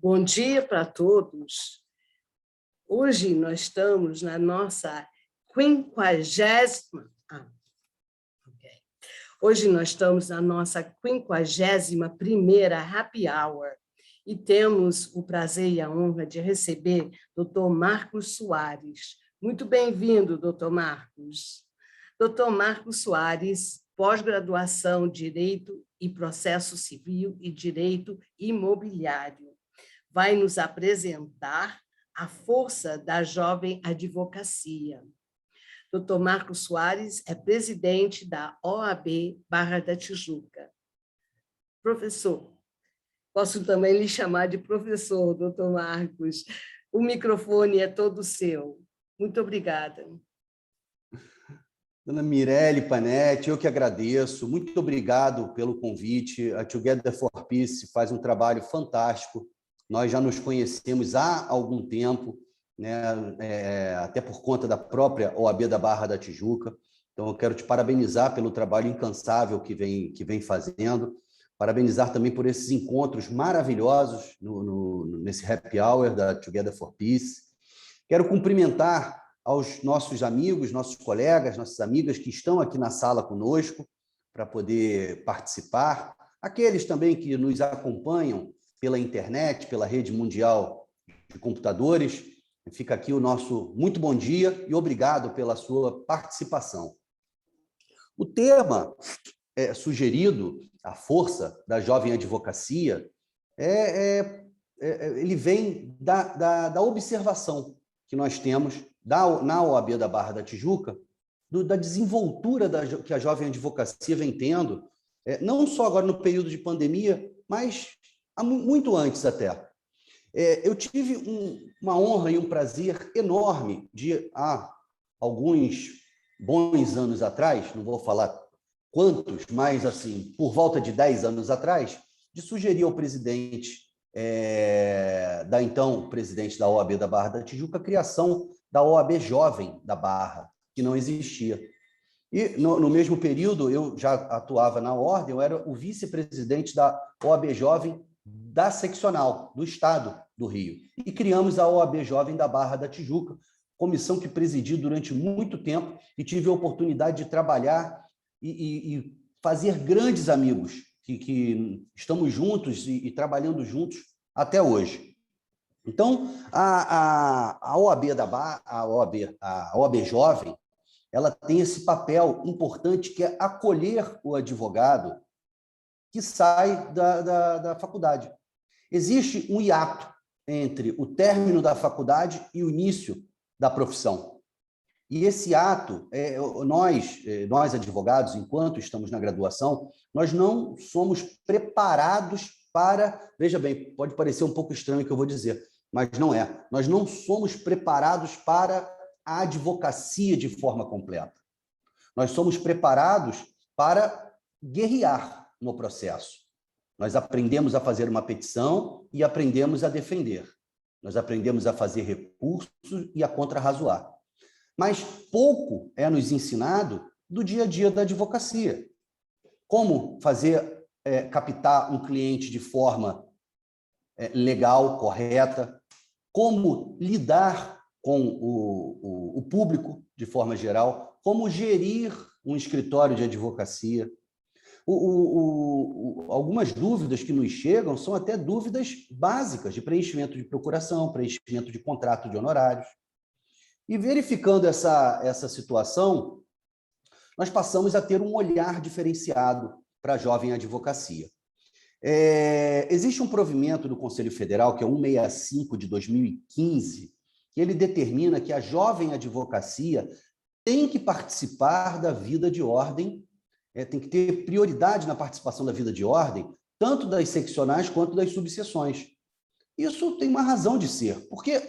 Bom dia para todos. Hoje nós estamos na nossa 50ª... Hoje nós estamos na nossa 51ª Happy Hour e temos o prazer e a honra de receber Dr. Marcos Soares. Muito bem-vindo, Dr. Marcos. Dr. Marcos Soares, pós-graduação em Direito e Processo Civil e Direito Imobiliário, vai nos apresentar a força da jovem advocacia. Dr. Marcos Soares é presidente da OAB Barra da Tijuca. Professor, posso também lhe chamar de professor, Dr. Marcos. O microfone é todo seu. Muito obrigada. Dona Mirelle Panetti, eu que agradeço. Muito obrigado pelo convite. A Together for Peace faz um trabalho fantástico. Nós já nos conhecemos há algum tempo, né? Até por conta da própria OAB da Barra da Tijuca. Então, eu quero te parabenizar pelo trabalho incansável que vem fazendo, parabenizar também por esses encontros maravilhosos nesse happy hour da Together for Peace. Quero cumprimentar aos nossos amigos, nossos colegas, nossas amigas que estão aqui na sala conosco para poder participar, aqueles também que nos acompanham pela internet, pela rede mundial de computadores. Fica aqui o nosso muito bom dia e obrigado pela sua participação. O tema sugerido, a força da jovem advocacia, ele vem da observação que nós temos na OAB da Barra da Tijuca, da desenvoltura que a jovem advocacia vem tendo, não só agora no período de pandemia, mas muito antes até. Eu tive uma honra e um prazer enorme de, há alguns bons anos atrás, não vou falar quantos, mas assim, por volta de 10 anos atrás, de sugerir ao presidente, então presidente da OAB da Barra da Tijuca, a criação da OAB Jovem da Barra, que não existia. E, no mesmo período, eu já atuava na ordem, eu era o vice-presidente da OAB Jovem da seccional, do Estado do Rio. E criamos a OAB Jovem da Barra da Tijuca, comissão que presidi durante muito tempo e tive a oportunidade de trabalhar e fazer grandes amigos, que estamos juntos e trabalhando juntos até hoje. Então, a OAB Jovem, ela tem esse papel importante que é acolher o advogado que sai da faculdade. Existe um hiato entre o término da faculdade e o início da profissão. E esse ato, nós advogados, enquanto estamos na graduação, nós não somos preparados para... Veja bem, pode parecer um pouco estranho o que eu vou dizer, mas não é. Nós não somos preparados para a advocacia de forma completa. Nós somos preparados para guerrear no processo. Nós aprendemos a fazer uma petição e aprendemos a defender. Nós aprendemos a fazer recursos e a contrarrazoar. Mas pouco é nos ensinado do dia a dia da advocacia. Como fazer, captar um cliente de forma legal, correta, como lidar com o público de forma geral, como gerir um escritório de advocacia. Algumas dúvidas que nos chegam são até dúvidas básicas de preenchimento de procuração, preenchimento de contrato de honorários. E verificando essa situação, nós passamos a ter um olhar diferenciado para a jovem advocacia. Existe um provimento do Conselho Federal, que é 165 de 2015, que ele determina que a jovem advocacia tem que participar da vida de ordem, tem que ter prioridade na participação da vida de ordem, tanto das seccionais quanto das subseções. Isso tem uma razão de ser, porque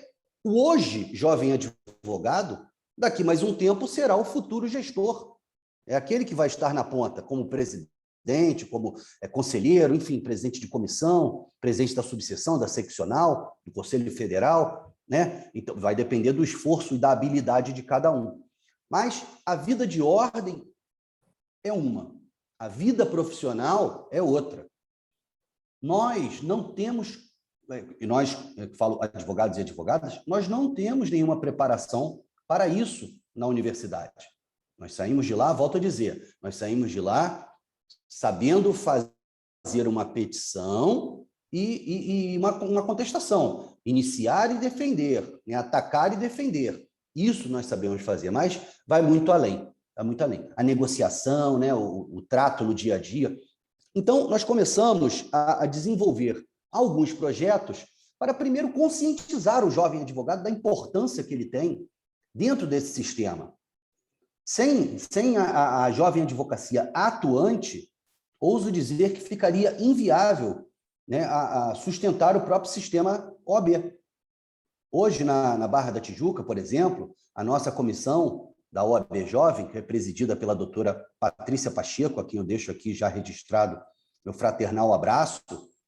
o hoje jovem advogado, daqui mais um tempo, será o futuro gestor. É aquele que vai estar na ponta, como presidente, como conselheiro, enfim, presidente de comissão, presidente da subseção, da seccional, do Conselho Federal, né? Então, vai depender do esforço e da habilidade de cada um. Mas a vida de ordem é uma, a vida profissional é outra. Nós não temos e nós, eu falo advogados e advogadas, nós não temos nenhuma preparação para isso na universidade. Nós saímos de lá, volto a dizer, nós saímos de lá sabendo fazer uma petição e uma contestação, iniciar e defender, né? Atacar e defender. Isso nós sabemos fazer, mas vai muito além, vai muito além. A negociação, né? o trato no dia a dia. Então, nós começamos a desenvolver alguns projetos para, primeiro, conscientizar o jovem advogado da importância que ele tem dentro desse sistema. Sem a jovem advocacia atuante, ouso dizer que ficaria inviável, né, a sustentar o próprio sistema OAB. Hoje, na Barra da Tijuca, por exemplo, a nossa comissão da OAB Jovem, que é presidida pela doutora Patrícia Pacheco, a quem eu deixo aqui já registrado meu fraternal abraço,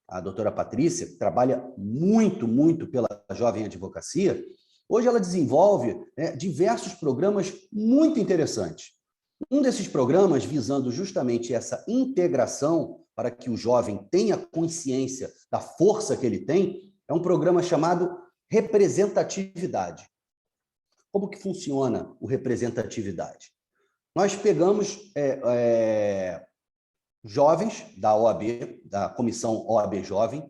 a doutora Patrícia, que trabalha muito, muito pela jovem advocacia. Hoje ela desenvolve, né, diversos programas muito interessantes. Um desses programas, visando justamente essa integração para que o jovem tenha consciência da força que ele tem, é um programa chamado Representatividade. Como que funciona o representatividade? Nós pegamos jovens da OAB, da Comissão OAB Jovem,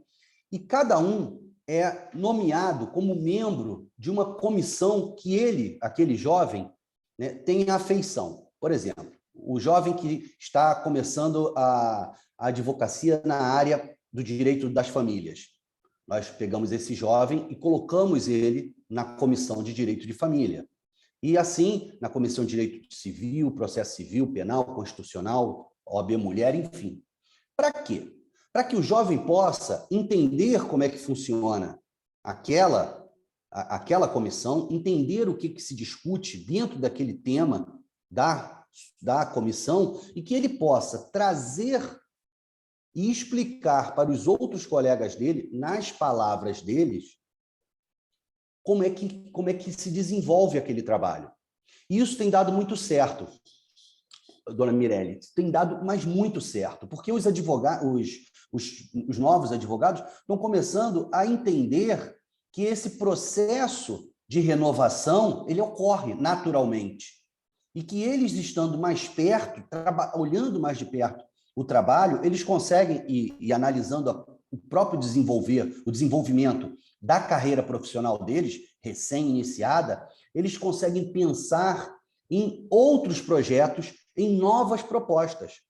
e cada um é nomeado como membro de uma comissão que aquele jovem, né, tem afeição. Por exemplo, o jovem que está começando a advocacia na área do direito das famílias. Nós pegamos esse jovem e colocamos ele na comissão de direito de família. E assim, na comissão de direito civil, processo civil, penal, constitucional, OAB Mulher, enfim. Para quê? Para que o jovem possa entender como é que funciona aquela comissão, entender o que se discute dentro daquele tema da comissão e que ele possa trazer e explicar para os outros colegas dele, nas palavras deles, como é que se desenvolve aquele trabalho. E isso tem dado muito certo, dona Mirelle, tem dado, mas muito certo, porque os novos advogados estão começando a entender que esse processo de renovação, ele ocorre naturalmente, e que eles estando mais perto, olhando mais de perto o trabalho, eles conseguem, e analisando o próprio o desenvolvimento da carreira profissional deles, recém-iniciada, eles conseguem pensar em outros projetos, em novas propostas.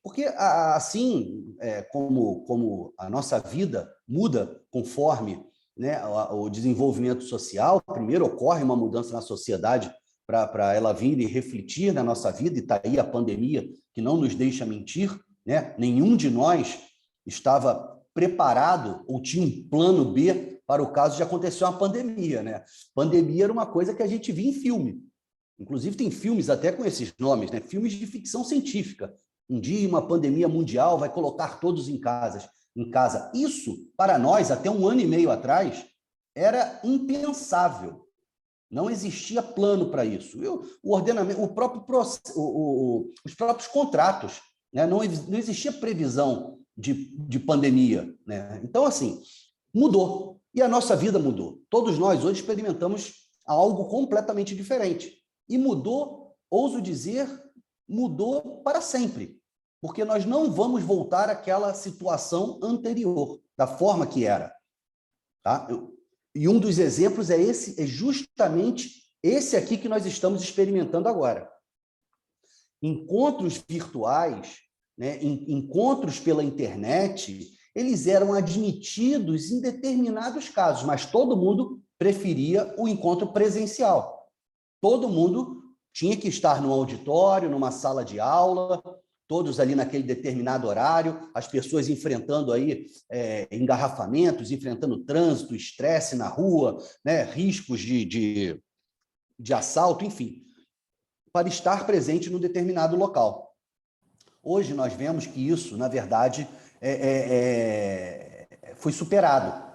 Porque, assim, como a nossa vida muda conforme, né, o desenvolvimento social, primeiro ocorre uma mudança na sociedade para ela vir e refletir na nossa vida, e está aí a pandemia, que não nos deixa mentir, né? Nenhum de nós estava preparado ou tinha um plano B para o caso de acontecer uma pandemia, né? Pandemia era uma coisa que a gente via em filme. Inclusive, tem filmes até com esses nomes, né? Filmes de ficção científica. Um dia, uma pandemia mundial vai colocar todos em casa. Isso, para nós, até 1 ano e meio atrás, era impensável. Não existia plano para isso. O ordenamento, os próprios contratos, né? Não existia previsão de pandemia, né? Então, assim, mudou. E a nossa vida mudou. Todos nós hoje experimentamos algo completamente diferente. E mudou, ouso dizer, mudou para sempre. Porque nós não vamos voltar àquela situação anterior, da forma que era. Tá? E um dos exemplos é justamente esse aqui que nós estamos experimentando agora. Encontros virtuais, né, encontros pela internet, eles eram admitidos em determinados casos, mas todo mundo preferia o encontro presencial. Todo mundo tinha que estar no auditório, numa sala de aula, todos ali naquele determinado horário, as pessoas enfrentando aí engarrafamentos, enfrentando trânsito, estresse na rua, né, riscos de assalto, enfim, para estar presente num determinado local. Hoje nós vemos que isso, na verdade, foi superado.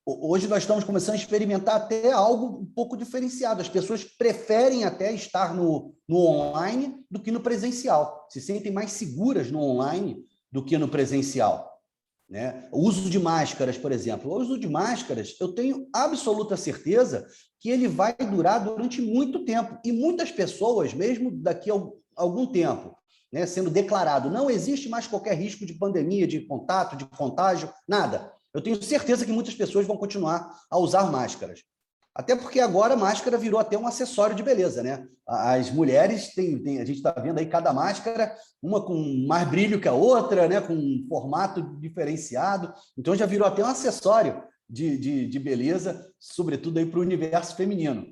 Hoje nós estamos começando a experimentar até algo um pouco diferenciado. As pessoas preferem até estar no online do que no presencial. Se sentem mais seguras no online do que no presencial. né? O uso de máscaras, por exemplo. O uso de máscaras, eu tenho absoluta certeza que ele vai durar durante muito tempo. E muitas pessoas, mesmo daqui a algum tempo, né, sendo declarado, não existe mais qualquer risco de pandemia, de contato, de contágio, nada. Eu tenho certeza que muitas pessoas vão continuar a usar máscaras. Até porque agora a máscara virou até um acessório de beleza, né? As mulheres a gente está vendo aí cada máscara, uma com mais brilho que a outra, né? Com um formato diferenciado. Então já virou até um acessório de beleza, sobretudo aí para o universo feminino,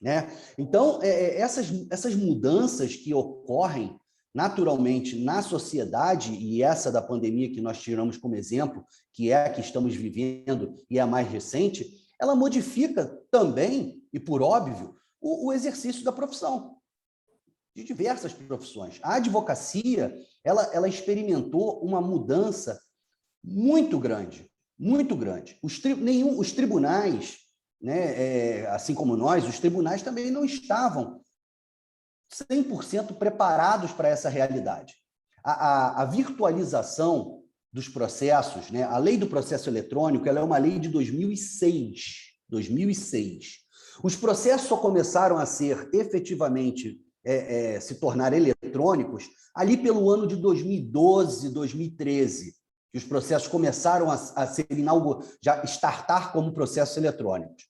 né? Então, essas mudanças que ocorrem naturalmente na sociedade, e essa da pandemia que nós tiramos como exemplo, que é a que estamos vivendo e é a mais recente, ela modifica também, e por óbvio, o exercício da profissão, de diversas profissões. A advocacia, ela experimentou uma mudança muito grande, muito grande. Os tribunais, né, assim como nós, os tribunais também não estavam 100% preparados para essa realidade. A virtualização dos processos, né? A lei do processo eletrônico, ela é uma lei de 2006. Os processos só começaram a ser efetivamente se tornar eletrônicos ali pelo ano de 2012, 2013, que os processos começaram a ser já startar como processos eletrônicos.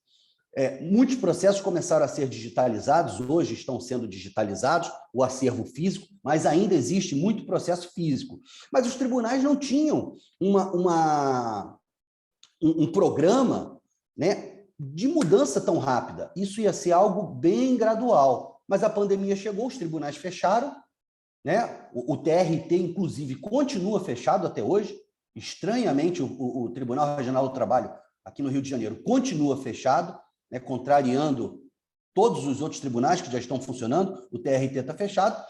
Muitos processos começaram a ser digitalizados, hoje estão sendo digitalizados, o acervo físico, mas ainda existe muito processo físico. Mas os tribunais não tinham um programa, né, de mudança tão rápida. Isso ia ser algo bem gradual. Mas a pandemia chegou, os tribunais fecharam, né? O TRT, inclusive, continua fechado até hoje. Estranhamente, o Tribunal Regional do Trabalho, aqui no Rio de Janeiro, continua fechado, né, contrariando todos os outros tribunais que já estão funcionando, o TRT está fechado.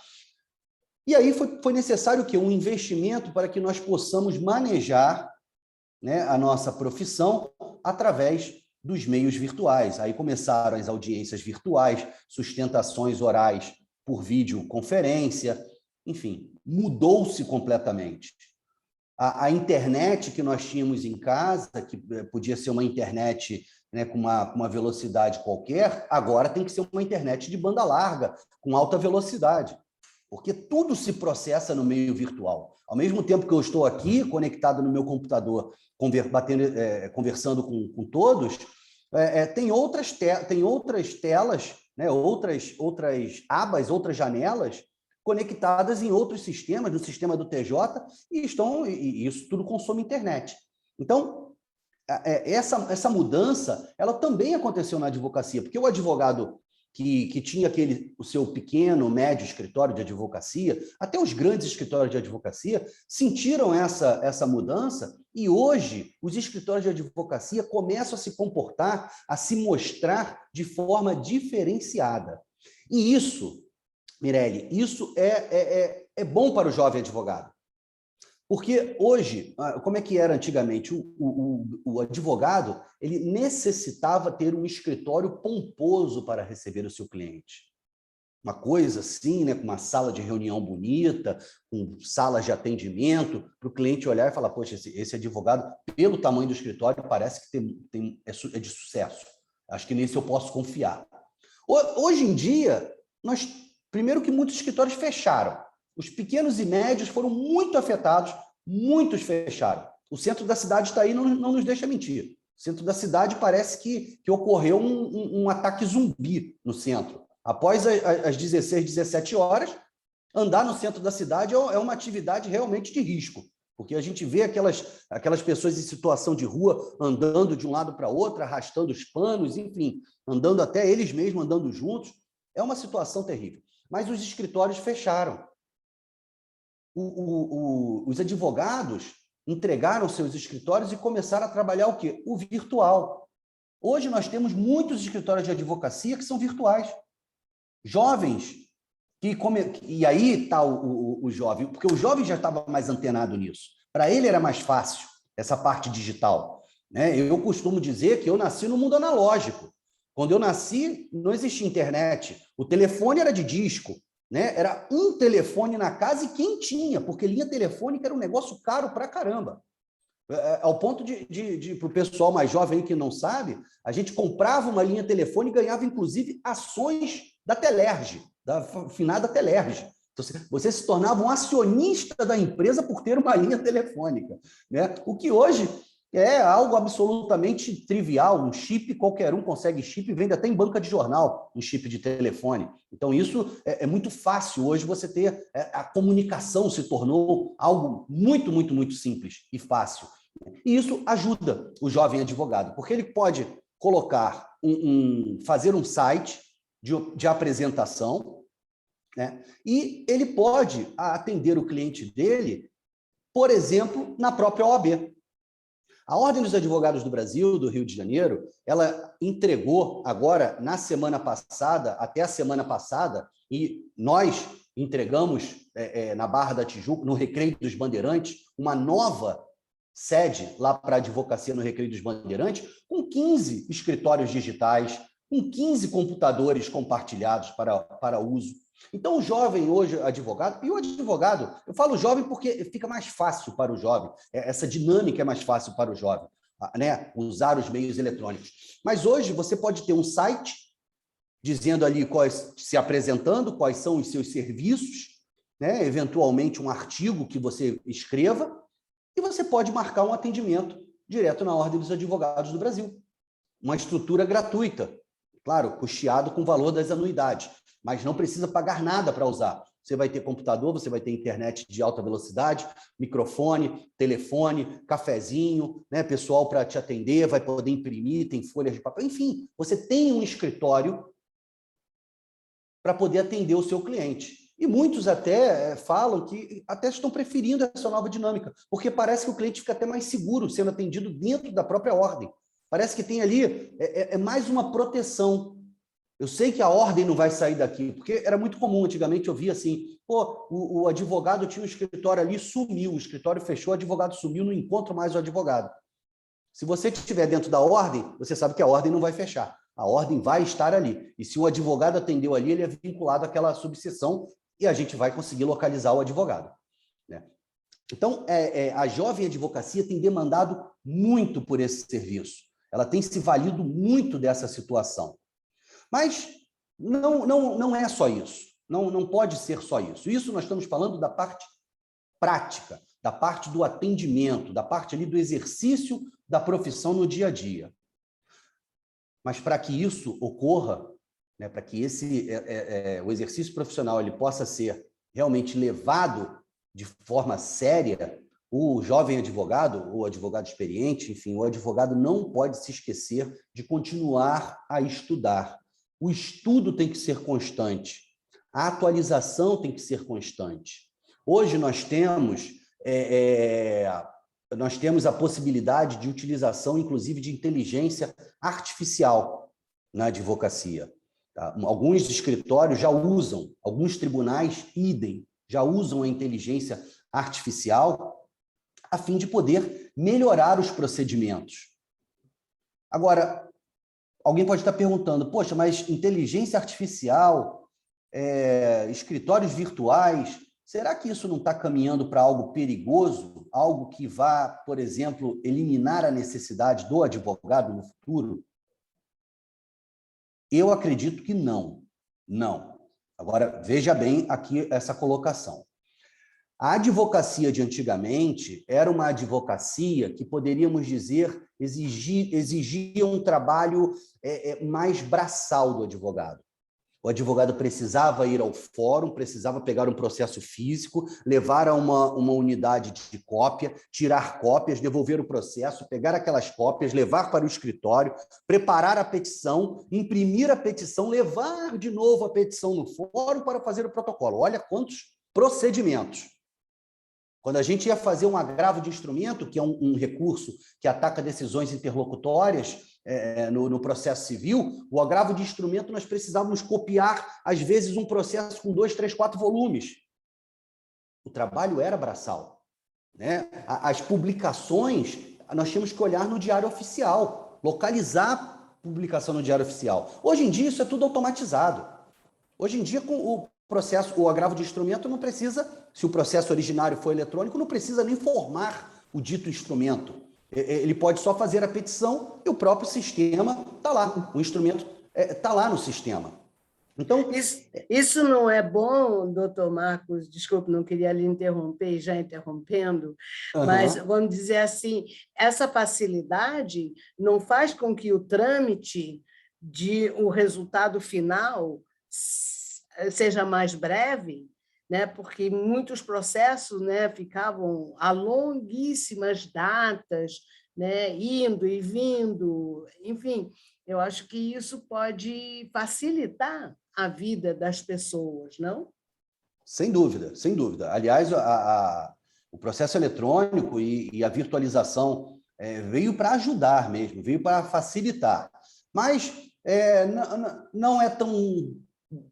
E aí foi necessário o quê? Um investimento para que nós possamos manejar, né, a nossa profissão através dos meios virtuais. Aí começaram as audiências virtuais, sustentações orais por videoconferência, enfim, mudou-se completamente. A internet que nós tínhamos em casa, que podia ser uma internet, né, com uma velocidade qualquer, agora tem que ser uma internet de banda larga, com alta velocidade, porque tudo se processa no meio virtual. Ao mesmo tempo que eu estou aqui, conectado no meu computador, conversando com todos, tem outras telas, né, outras abas, outras janelas, conectadas em outros sistemas, no sistema do TJ, e isso tudo consome internet. Então, essa mudança, ela também aconteceu na advocacia, porque o advogado que tinha o seu pequeno, médio escritório de advocacia, até os grandes escritórios de advocacia, sentiram essa mudança, e hoje os escritórios de advocacia começam a se comportar, a se mostrar de forma diferenciada. E isso, Mirelle, isso é bom para o jovem advogado. Porque hoje, como é que era antigamente? O advogado, ele necessitava ter um escritório pomposo para receber o seu cliente. Uma coisa assim, né, com uma sala de reunião bonita, com salas de atendimento, para o cliente olhar e falar, poxa, esse advogado, pelo tamanho do escritório, parece que é de sucesso. Acho que nesse eu posso confiar. Hoje em dia, primeiro que muitos escritórios fecharam. Os pequenos e médios foram muito afetados, muitos fecharam. O centro da cidade está aí, não nos deixa mentir. O centro da cidade parece que ocorreu um ataque zumbi no centro. Após as 16, 17 horas, andar no centro da cidade é uma atividade realmente de risco, porque a gente vê aquelas pessoas em situação de rua andando de um lado para outro, arrastando os panos, enfim, andando até eles mesmos, andando juntos. É uma situação terrível. Mas os escritórios fecharam. Os advogados entregaram seus escritórios e começaram a trabalhar o quê? O virtual. Hoje nós temos muitos escritórios de advocacia que são virtuais. Jovens, e aí está o jovem, porque o jovem já estava mais antenado nisso. Para ele era mais fácil essa parte digital, né? Eu costumo dizer que eu nasci no mundo analógico. Quando eu nasci, não existia internet. O telefone era de disco, né? Era um telefone na casa e quem tinha, porque linha telefônica era um negócio caro pra caramba. Ao ponto para o pessoal mais jovem que não sabe, a gente comprava uma linha telefone e ganhava, inclusive, ações da Telerge, da finada Telerge. Então, você se tornava um acionista da empresa por ter uma linha telefônica, né? O que hoje é algo absolutamente trivial. Um chip, qualquer um consegue chip, vende até em banca de jornal um chip de telefone. Então, isso é muito fácil. Hoje você ter... A comunicação se tornou algo muito, muito, muito simples e fácil. E isso ajuda o jovem advogado, porque ele pode colocar fazer um site de apresentação, né? E ele pode atender o cliente dele, por exemplo, na própria OAB. A Ordem dos Advogados do Brasil, do Rio de Janeiro, ela entregou agora, na semana passada, até a semana passada, e nós entregamos na Barra da Tijuca, no Recreio dos Bandeirantes, uma nova sede lá para a advocacia no Recreio dos Bandeirantes, com 15 escritórios digitais, com 15 computadores compartilhados para uso. Então, o jovem hoje, advogado, e o advogado, eu falo jovem porque fica mais fácil para o jovem, essa dinâmica é mais fácil para o jovem, né? Usar os meios eletrônicos. Mas hoje você pode ter um site dizendo ali se apresentando, quais são os seus serviços, né? Eventualmente um artigo que você escreva, e você pode marcar um atendimento direto na Ordem dos Advogados do Brasil. Uma estrutura gratuita, claro, custeado com o valor das anuidades, mas não precisa pagar nada para usar. Você vai ter computador, você vai ter internet de alta velocidade, microfone, telefone, cafezinho, né? Pessoal para te atender, vai poder imprimir, tem folhas de papel, enfim, você tem um escritório para poder atender o seu cliente. E muitos até falam que até estão preferindo essa nova dinâmica, porque parece que o cliente fica até mais seguro sendo atendido dentro da própria ordem. Parece que tem ali mais uma proteção. Eu sei que a ordem não vai sair daqui, porque era muito comum, antigamente eu via assim, pô, o advogado tinha um escritório ali, sumiu, o escritório fechou, o advogado sumiu, não encontro mais o advogado. Se você estiver dentro da ordem, você sabe que a ordem não vai fechar. A ordem vai estar ali. E se o advogado atendeu ali, ele é vinculado àquela subseção e a gente vai conseguir localizar o advogado, né? Então, a jovem advocacia tem demandado muito por esse serviço. Ela tem se valido muito dessa situação. Mas não é só isso. Não pode ser só isso. Isso nós estamos falando da parte prática, da parte do atendimento, da parte ali do exercício da profissão no dia a dia. Mas para que isso ocorra, né, para que o exercício profissional ele possa ser realmente levado de forma séria, o jovem advogado, o advogado experiente, enfim, o advogado não pode se esquecer de continuar a estudar. O estudo tem que ser constante, a atualização tem que ser constante. Hoje nós temos a possibilidade de utilização, inclusive, de inteligência artificial na advocacia. Tá? Alguns escritórios já usam, alguns tribunais, idem, já usam a inteligência artificial a fim de poder melhorar os procedimentos. Agora, alguém pode estar perguntando, poxa, mas inteligência artificial, escritórios virtuais, será que isso não está caminhando para algo perigoso? Algo que vá, por exemplo, eliminar a necessidade do advogado no futuro? Eu acredito que não. Não. Agora, veja bem aqui essa colocação. A advocacia de antigamente era uma advocacia que, poderíamos dizer, exigia um trabalho mais braçal do advogado. O advogado precisava ir ao fórum, precisava pegar um processo físico, levar a uma unidade de cópia, tirar cópias, devolver o processo, pegar aquelas cópias, levar para o escritório, preparar a petição, imprimir a petição, levar de novo a petição no fórum para fazer o protocolo. Olha quantos procedimentos. Quando a gente ia fazer um agravo de instrumento, que é um recurso que ataca decisões interlocutórias no processo civil, o agravo de instrumento nós precisávamos copiar, às vezes, um processo com 2, 3, 4 volumes. O trabalho era braçal, né? As publicações, nós tínhamos que olhar no Diário Oficial, localizar a publicação no Diário Oficial. Hoje em dia, isso é tudo automatizado. Hoje em dia, com o agravo de instrumento não precisa, se o processo originário for eletrônico, não precisa nem formar o dito instrumento. Ele pode só fazer a petição e o próprio sistema está lá, o instrumento está lá no sistema. Então, isso não é bom, doutor Marcos, desculpe, não queria lhe interromper, já interrompendo, mas vamos dizer assim, essa facilidade não faz com que o trâmite de o resultado final seja mais breve, né? Porque muitos processos, né, ficavam a longuíssimas datas, né, indo e vindo, enfim, eu acho que isso pode facilitar a vida das pessoas, não? sem dúvida, sem dúvida. Aliás, o processo eletrônico e a virtualização veio para ajudar mesmo, veio para facilitar. Mas não é tão...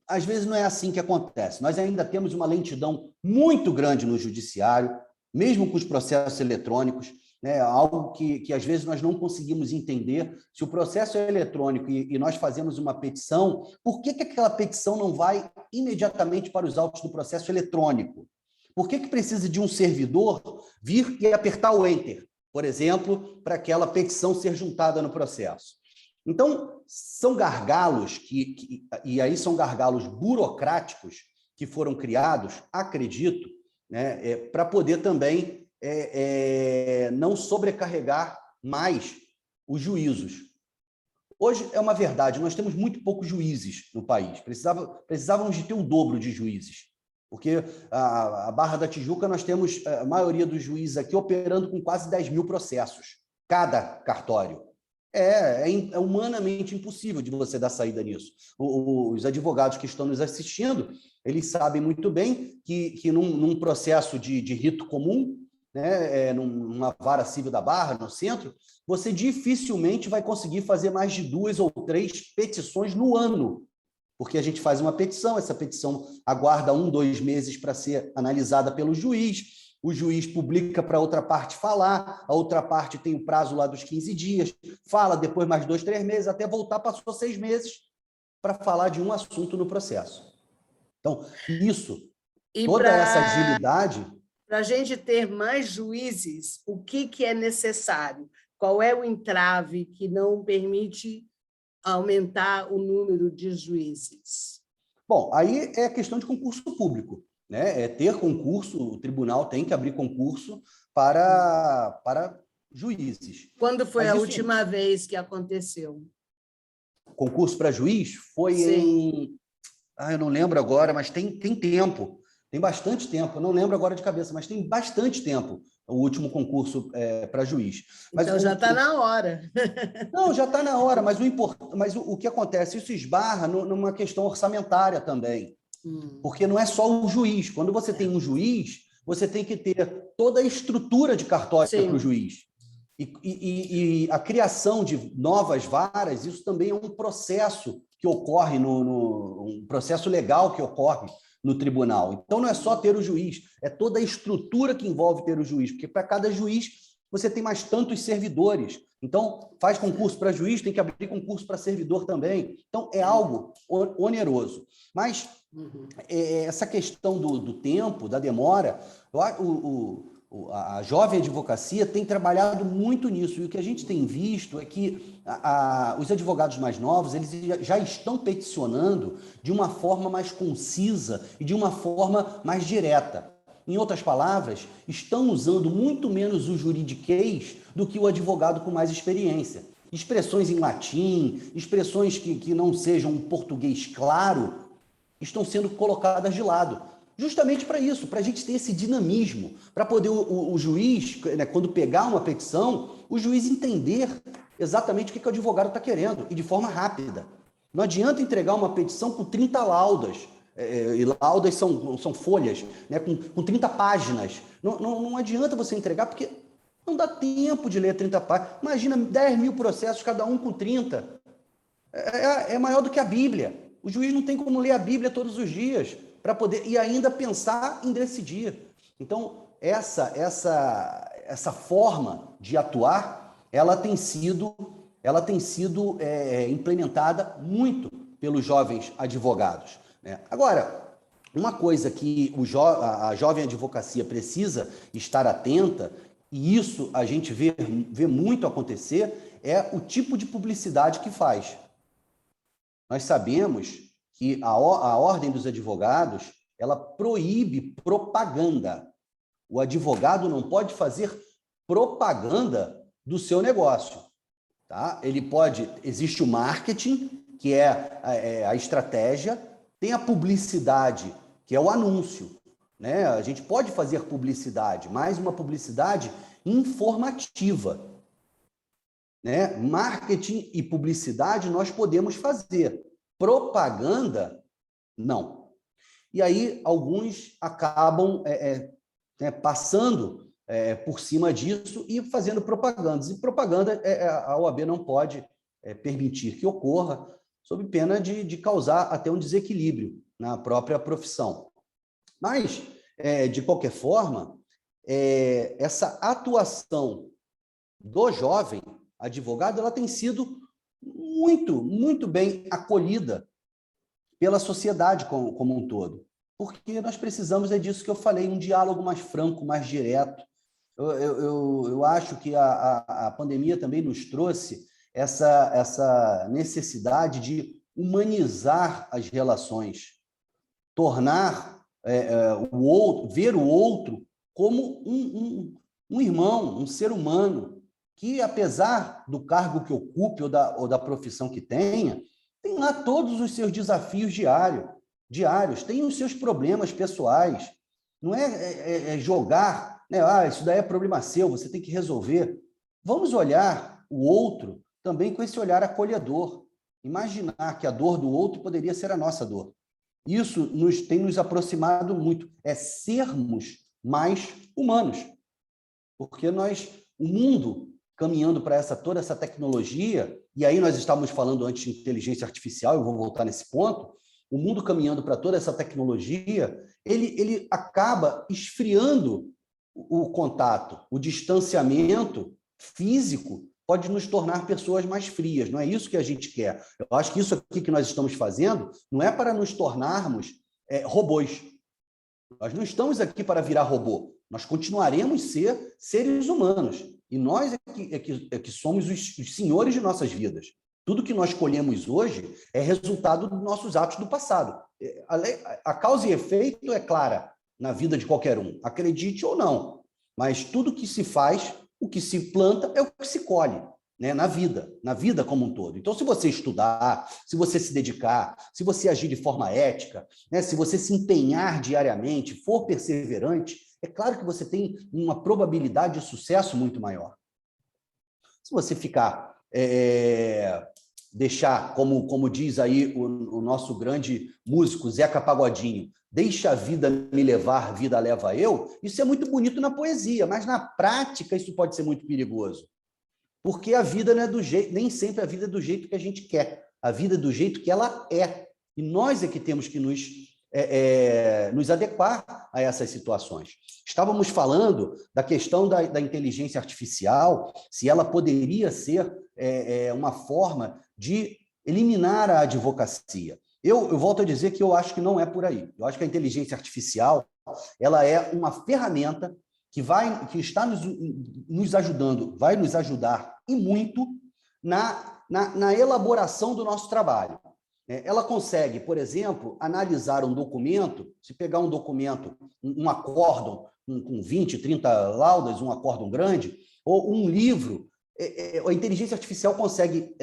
Às vezes não é assim que acontece. Nós ainda temos uma lentidão muito grande no judiciário, mesmo com os processos eletrônicos, né? Algo que às vezes nós não conseguimos entender. Se o processo é eletrônico e nós fazemos uma petição, por que aquela petição não vai imediatamente para os autos do processo eletrônico? Por que precisa de um servidor vir e apertar o Enter, por exemplo, para aquela petição ser juntada no processo? Então, são gargalos e aí são gargalos burocráticos que foram criados, acredito, né, para poder também não sobrecarregar mais os juízos. Hoje é uma verdade, nós temos muito poucos juízes no país, precisávamos de ter o dobro de juízes, porque a Barra da Tijuca nós temos a maioria dos juízes aqui operando com quase 10 mil processos, cada cartório. É humanamente impossível de você dar saída nisso. Os advogados que estão nos assistindo, eles sabem muito bem que num processo de rito comum, né, numa vara civil da Barra, no centro, você dificilmente vai conseguir fazer mais de 2 ou 3 petições no ano, porque a gente faz uma petição, essa petição aguarda 1, 2 meses para ser analisada pelo juiz, o juiz publica para a outra parte falar, a outra parte tem o prazo lá dos 15 dias, fala depois mais 2, 3 meses, até voltar, passou 6 meses para falar de um assunto no processo. Então, toda essa agilidade... Para a gente ter mais juízes, o que é necessário? Qual é o entrave que não permite aumentar o número de juízes? Bom, aí é questão de concurso público, né? É ter concurso, o tribunal tem que abrir concurso para juízes. Quando foi a última vez que aconteceu? Concurso para juiz foi Sim. eu não lembro agora, mas tem tempo. Tem bastante tempo, eu não lembro agora de cabeça, mas tem bastante tempo o último concurso para juiz. Mas então já está na hora. Não, já está na hora, mas o que acontece? Isso esbarra numa questão orçamentária também. Porque não é só o juiz. Quando você tem um juiz, você tem que ter toda a estrutura de cartório para o juiz. E a criação de novas varas, isso também é um processo que ocorre, um processo legal que ocorre no tribunal. Então, não é só ter o juiz, é toda a estrutura que envolve ter o juiz, porque para cada juiz você tem mais tantos servidores. Então, faz concurso para juiz, tem que abrir concurso para servidor também. Então, é algo oneroso. Mas essa questão do tempo, da demora, a jovem advocacia tem trabalhado muito nisso. E o que a gente tem visto é que os advogados mais novos eles já estão peticionando de uma forma mais concisa e de uma forma mais direta. Em outras palavras, estão usando muito menos o juridiquês do que o advogado com mais experiência. Expressões em latim, expressões que não sejam um português claro, estão sendo colocadas de lado. Justamente para isso, para a gente ter esse dinamismo, para poder o juiz, né, quando pegar uma petição, o juiz entender exatamente o que o advogado está querendo, e de forma rápida. Não adianta entregar uma petição com 30 laudas, e laudas são folhas, né, com 30 páginas. Não adianta você entregar, porque não dá tempo de ler 30 páginas. Imagina 10 mil processos, cada um com 30. É maior do que a Bíblia. O juiz não tem como ler a Bíblia todos os dias para poder e ainda pensar em decidir. Então, essa forma de atuar, ela tem sido implementada muito pelos jovens advogados, né? Agora, uma coisa que a jovem advocacia precisa estar atenta, e isso a gente vê muito acontecer, é o tipo de publicidade que faz. Nós sabemos que a Ordem dos Advogados, ela proíbe propaganda. O advogado não pode fazer propaganda do seu negócio. Tá? Ele pode... Existe o marketing, que é a estratégia, tem a publicidade, que é o anúncio. Né? A gente pode fazer publicidade, mas uma publicidade informativa. Né? Marketing e publicidade nós podemos fazer. Propaganda, não. E aí alguns acabam passando por cima disso e fazendo propagandas. E propaganda a OAB não pode permitir que ocorra, sob pena de causar até um desequilíbrio na própria profissão. Mas, de qualquer forma, essa atuação do jovem advogado, ela tem sido muito, muito bem acolhida pela sociedade como um todo. Porque nós precisamos, é disso que eu falei, um diálogo mais franco, mais direto. Eu acho que a pandemia também nos trouxe essa necessidade de humanizar as relações, tornar o outro, ver o outro como um irmão, um ser humano, que, apesar do cargo que ocupe ou da profissão que tenha, tem lá todos os seus desafios diários, tem os seus problemas pessoais. Não é jogar, né? Isso daí é problema seu, você tem que resolver. Vamos olhar o outro também com esse olhar acolhedor. Imaginar que a dor do outro poderia ser a nossa dor. Isso tem nos aproximado muito, é sermos mais humanos. Porque o mundo caminhando para toda essa tecnologia, e aí nós estávamos falando antes de inteligência artificial, eu vou voltar nesse ponto, o mundo caminhando para toda essa tecnologia, ele acaba esfriando o contato, o distanciamento físico pode nos tornar pessoas mais frias, não é isso que a gente quer. Eu acho que isso aqui que nós estamos fazendo não é para nos tornarmos robôs. Nós não estamos aqui para virar robô, nós continuaremos ser seres humanos. E nós é que somos os senhores de nossas vidas. Tudo que nós colhemos hoje é resultado dos nossos atos do passado. A causa e efeito é clara na vida de qualquer um, acredite ou não. Mas tudo que se faz, o que se planta é o que se colhe, né? Na vida como um todo. Então, se você estudar, se você se dedicar, se você agir de forma ética, né? Se você se empenhar diariamente, for perseverante, é claro que você tem uma probabilidade de sucesso muito maior. Se você ficar, deixar, como diz aí o nosso grande músico Zeca Pagodinho, deixa a vida me levar, vida leva eu, isso é muito bonito na poesia, mas na prática isso pode ser muito perigoso. Porque a vida não é do jeito, nem sempre a vida é do jeito que a gente quer, a vida é do jeito que ela é. E nós é que temos que nos adequar a essas situações. Estávamos falando da questão da inteligência artificial, se ela poderia ser uma forma de eliminar a advocacia. Eu volto a dizer que eu acho que não é por aí. Eu acho que a inteligência artificial ela é uma ferramenta que está nos ajudando, vai nos ajudar e muito na elaboração do nosso trabalho. Ela consegue, por exemplo, analisar um documento, se pegar um documento, um acórdão com 20, 30 laudas, um acórdão grande, ou um livro, a inteligência artificial consegue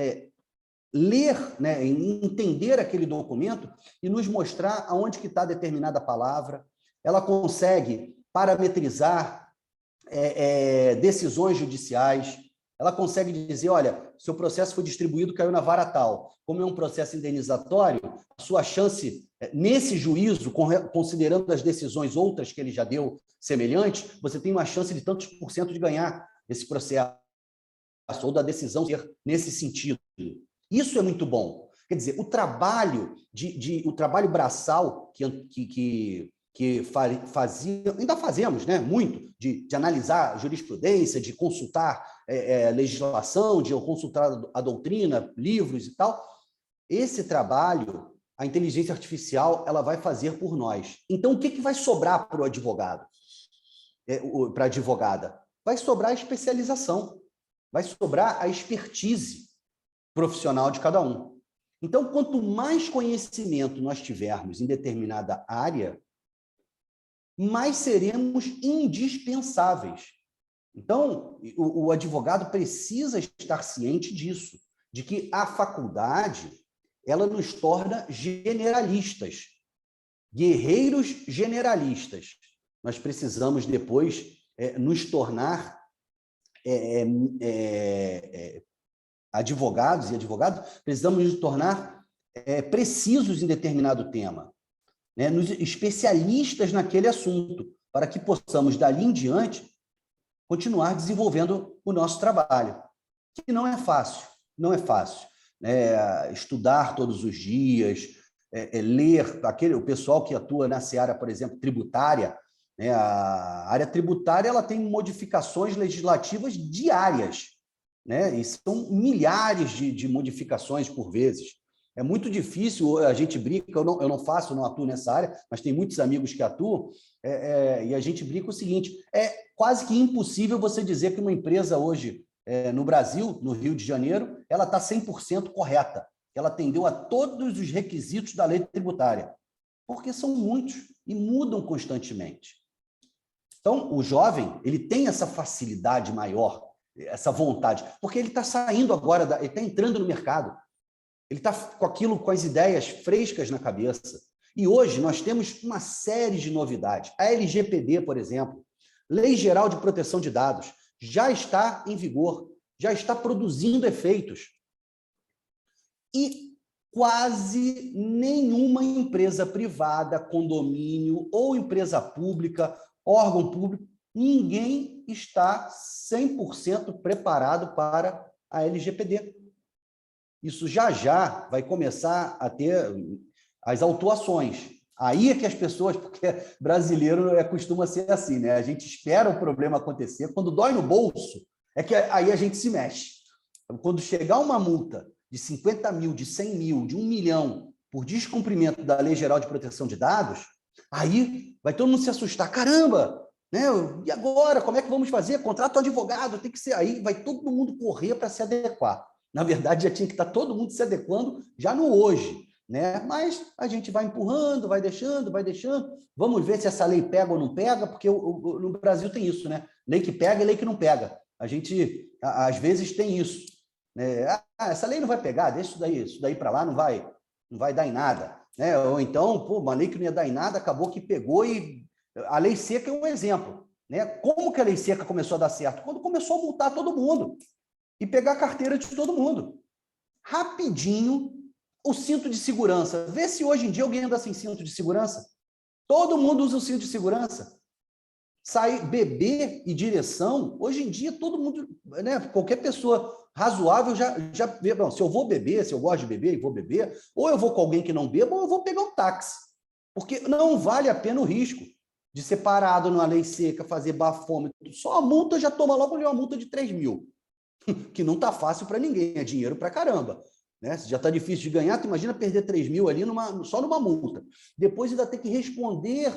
ler, né, entender aquele documento e nos mostrar aonde que está determinada palavra. Ela consegue parametrizar decisões judiciais. Ela consegue dizer, olha, seu processo foi distribuído, caiu na vara tal. Como é um processo indenizatório, a sua chance, nesse juízo, considerando as decisões outras que ele já deu semelhantes, você tem uma chance de tantos por cento de ganhar esse processo, ou da decisão ser nesse sentido. Isso é muito bom. Quer dizer, o trabalho braçal que fazia, ainda fazemos, né, muito, de analisar jurisprudência, de consultar legislação, de consultar a doutrina, livros e tal. Esse trabalho, a inteligência artificial, ela vai fazer por nós. Então, o que vai sobrar para o advogado, para a advogada? vai sobrar a especialização, vai sobrar a expertise profissional de cada um. Então, quanto mais conhecimento nós tivermos em determinada área, mais seremos indispensáveis. Então, o advogado precisa estar ciente disso, de que a faculdade, ela nos torna generalistas, guerreiros generalistas. Nós precisamos depois nos tornar advogados e advogadas, precisamos nos tornar precisos em determinado tema, né? Especialistas naquele assunto, para que possamos, dali em diante, continuar desenvolvendo o nosso trabalho, que não é fácil, não é fácil. Estudar todos os dias, ler, o pessoal que atua na seara, por exemplo, tributária, né? A área tributária ela tem modificações legislativas diárias, né? E são milhares de modificações por vezes. É muito difícil, a gente brinca, eu não faço, não atuo nessa área, mas tem muitos amigos que atuam, e a gente brinca o seguinte, é quase que impossível você dizer que uma empresa hoje, no Brasil, no Rio de Janeiro, ela está 100% correta, ela atendeu a todos os requisitos da lei tributária, porque são muitos e mudam constantemente. Então, o jovem, ele tem essa facilidade maior, essa vontade, porque ele está saindo agora, ele está entrando no mercado, ele está com as ideias frescas na cabeça. E hoje nós temos uma série de novidades. A LGPD, por exemplo, Lei Geral de Proteção de Dados, já está em vigor, já está produzindo efeitos. E quase nenhuma empresa privada, condomínio ou empresa pública, órgão público, ninguém está 100% preparado para a LGPD. Isso já vai começar a ter as autuações. Aí é que as pessoas, porque brasileiro costuma ser assim, né? A gente espera o problema acontecer, quando dói no bolso, é que aí a gente se mexe. Quando chegar uma multa de 50 mil, de 100 mil, de 1 milhão, por descumprimento da Lei Geral de Proteção de Dados, aí vai todo mundo se assustar. Caramba, né? E agora? Como é que vamos fazer? Contrato um advogado, tem que ser. Aí vai todo mundo correr para se adequar. Na verdade, já tinha que estar todo mundo se adequando já no hoje, né? Mas a gente vai empurrando, vai deixando. Vamos ver se essa lei pega ou não pega, porque no Brasil tem isso, né? Lei que pega e lei que não pega. A gente, às vezes, tem isso, né? Essa lei não vai pegar, deixa isso daí para lá, não vai dar em nada, né? Ou então, uma lei que não ia dar em nada, acabou que pegou e... A lei seca é um exemplo, né? Como que a lei seca começou a dar certo? Quando começou a multar todo mundo e pegar a carteira de todo mundo. Rapidinho, o cinto de segurança. Vê se hoje em dia alguém anda sem cinto de segurança. Todo mundo usa o cinto de segurança. Beber e direção, hoje em dia todo mundo, né, qualquer pessoa razoável já vê, bom, se eu vou beber, se eu gosto de beber e vou beber, ou eu vou com alguém que não beba, ou eu vou pegar um táxi. Porque não vale a pena o risco de ser parado numa lei seca, fazer bafômetro. Só a multa já toma logo uma multa de 3 mil. Que não está fácil para ninguém, é dinheiro para caramba. Né? Se já está difícil de ganhar, tu imagina perder 3 mil ali só numa multa. Depois ainda tem que responder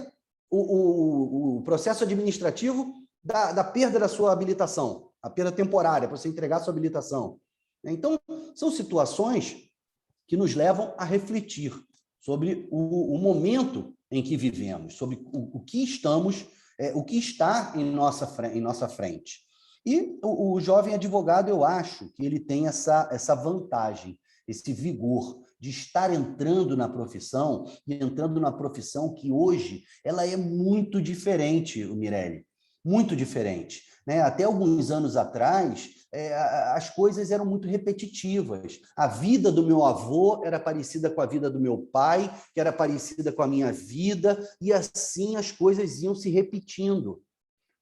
o processo administrativo da perda da sua habilitação, a perda temporária, para você entregar a sua habilitação. Então, são situações que nos levam a refletir sobre o momento em que vivemos, sobre o que estamos, o que está em nossa frente. E o jovem advogado, eu acho que ele tem essa vantagem, esse vigor de estar entrando na profissão, e entrando na profissão que hoje ela é muito diferente, Mirelle, muito diferente. Né? Até alguns anos atrás, as coisas eram muito repetitivas. A vida do meu avô era parecida com a vida do meu pai, que era parecida com a minha vida, e assim as coisas iam se repetindo.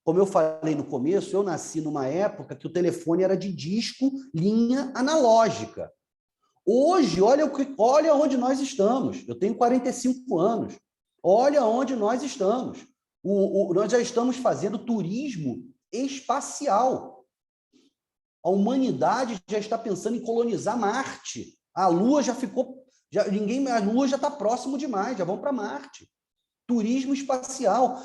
Como eu falei no começo, eu nasci numa época que o telefone era de disco, linha analógica. Hoje, olha onde nós estamos. Eu tenho 45 anos. Olha onde nós estamos. Nós já estamos fazendo turismo espacial. A humanidade já está pensando em colonizar Marte. A Lua já ficou... a Lua já está próximo demais, já vão para Marte. Turismo espacial.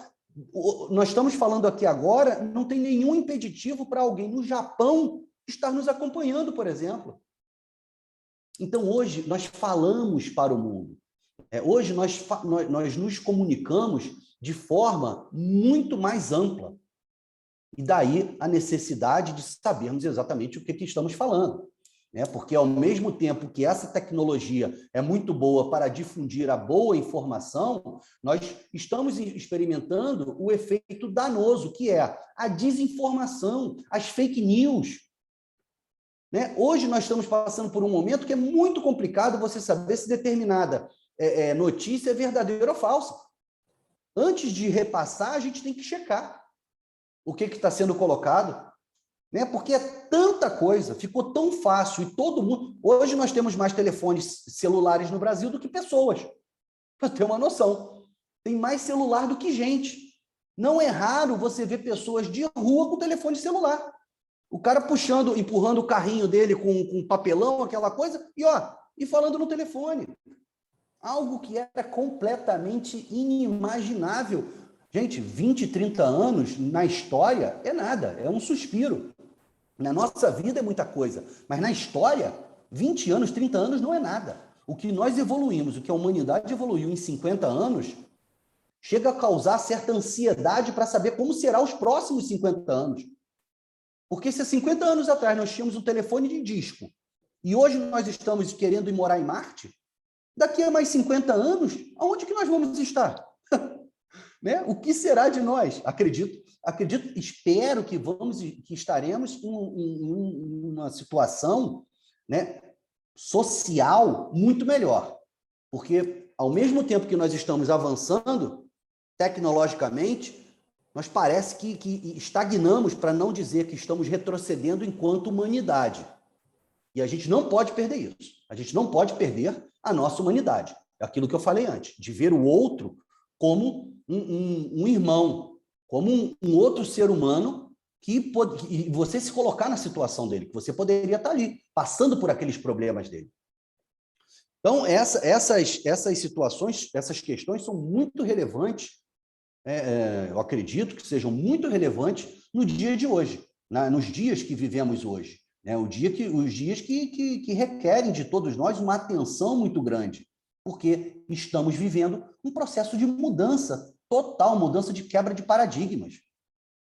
nós estamos falando aqui agora, não tem nenhum impeditivo para alguém no Japão estar nos acompanhando, por exemplo. Então, hoje, nós falamos para o mundo. Hoje, nós nos comunicamos de forma muito mais ampla. E daí a necessidade de sabermos exatamente o que estamos falando. Porque, ao mesmo tempo que essa tecnologia é muito boa para difundir a boa informação, nós estamos experimentando o efeito danoso, que é a desinformação, as fake news. Hoje nós estamos passando por um momento que é muito complicado você saber se determinada notícia é verdadeira ou falsa. Antes de repassar, a gente tem que checar o que está sendo colocado. Porque é tanta coisa, ficou tão fácil e todo mundo... Hoje nós temos mais telefones celulares no Brasil do que pessoas, para ter uma noção. Tem mais celular do que gente. Não é raro você ver pessoas de rua com telefone celular. O cara empurrando o carrinho dele com papelão, aquela coisa, e falando no telefone. Algo que era completamente inimaginável. Gente, 20, 30 anos na história é nada, é um suspiro. Na nossa vida é muita coisa, mas na história, 20 anos, 30 anos não é nada. O que nós evoluímos, o que a humanidade evoluiu em 50 anos, chega a causar certa ansiedade para saber como será os próximos 50 anos. Porque se há 50 anos atrás nós tínhamos um telefone de disco e hoje nós estamos querendo ir morar em Marte, daqui a mais 50 anos, aonde que nós vamos estar? O que será de nós? Acredito, espero que estaremos em uma situação social muito melhor. Porque, ao mesmo tempo que nós estamos avançando tecnologicamente, nós parece que estagnamos, para não dizer que estamos retrocedendo enquanto humanidade. E a gente não pode perder isso. A gente não pode perder a nossa humanidade. É aquilo que eu falei antes, de ver o outro como um irmão, como um outro ser humano que você se colocar na situação dele, que você poderia estar ali, passando por aqueles problemas dele. Então, essas situações, essas questões são muito relevantes, eu acredito que sejam muito relevantes no dia de hoje, nos dias que vivemos hoje. Os dias que requerem de todos nós uma atenção muito grande, porque estamos vivendo um processo de mudança total, mudança de quebra de paradigmas,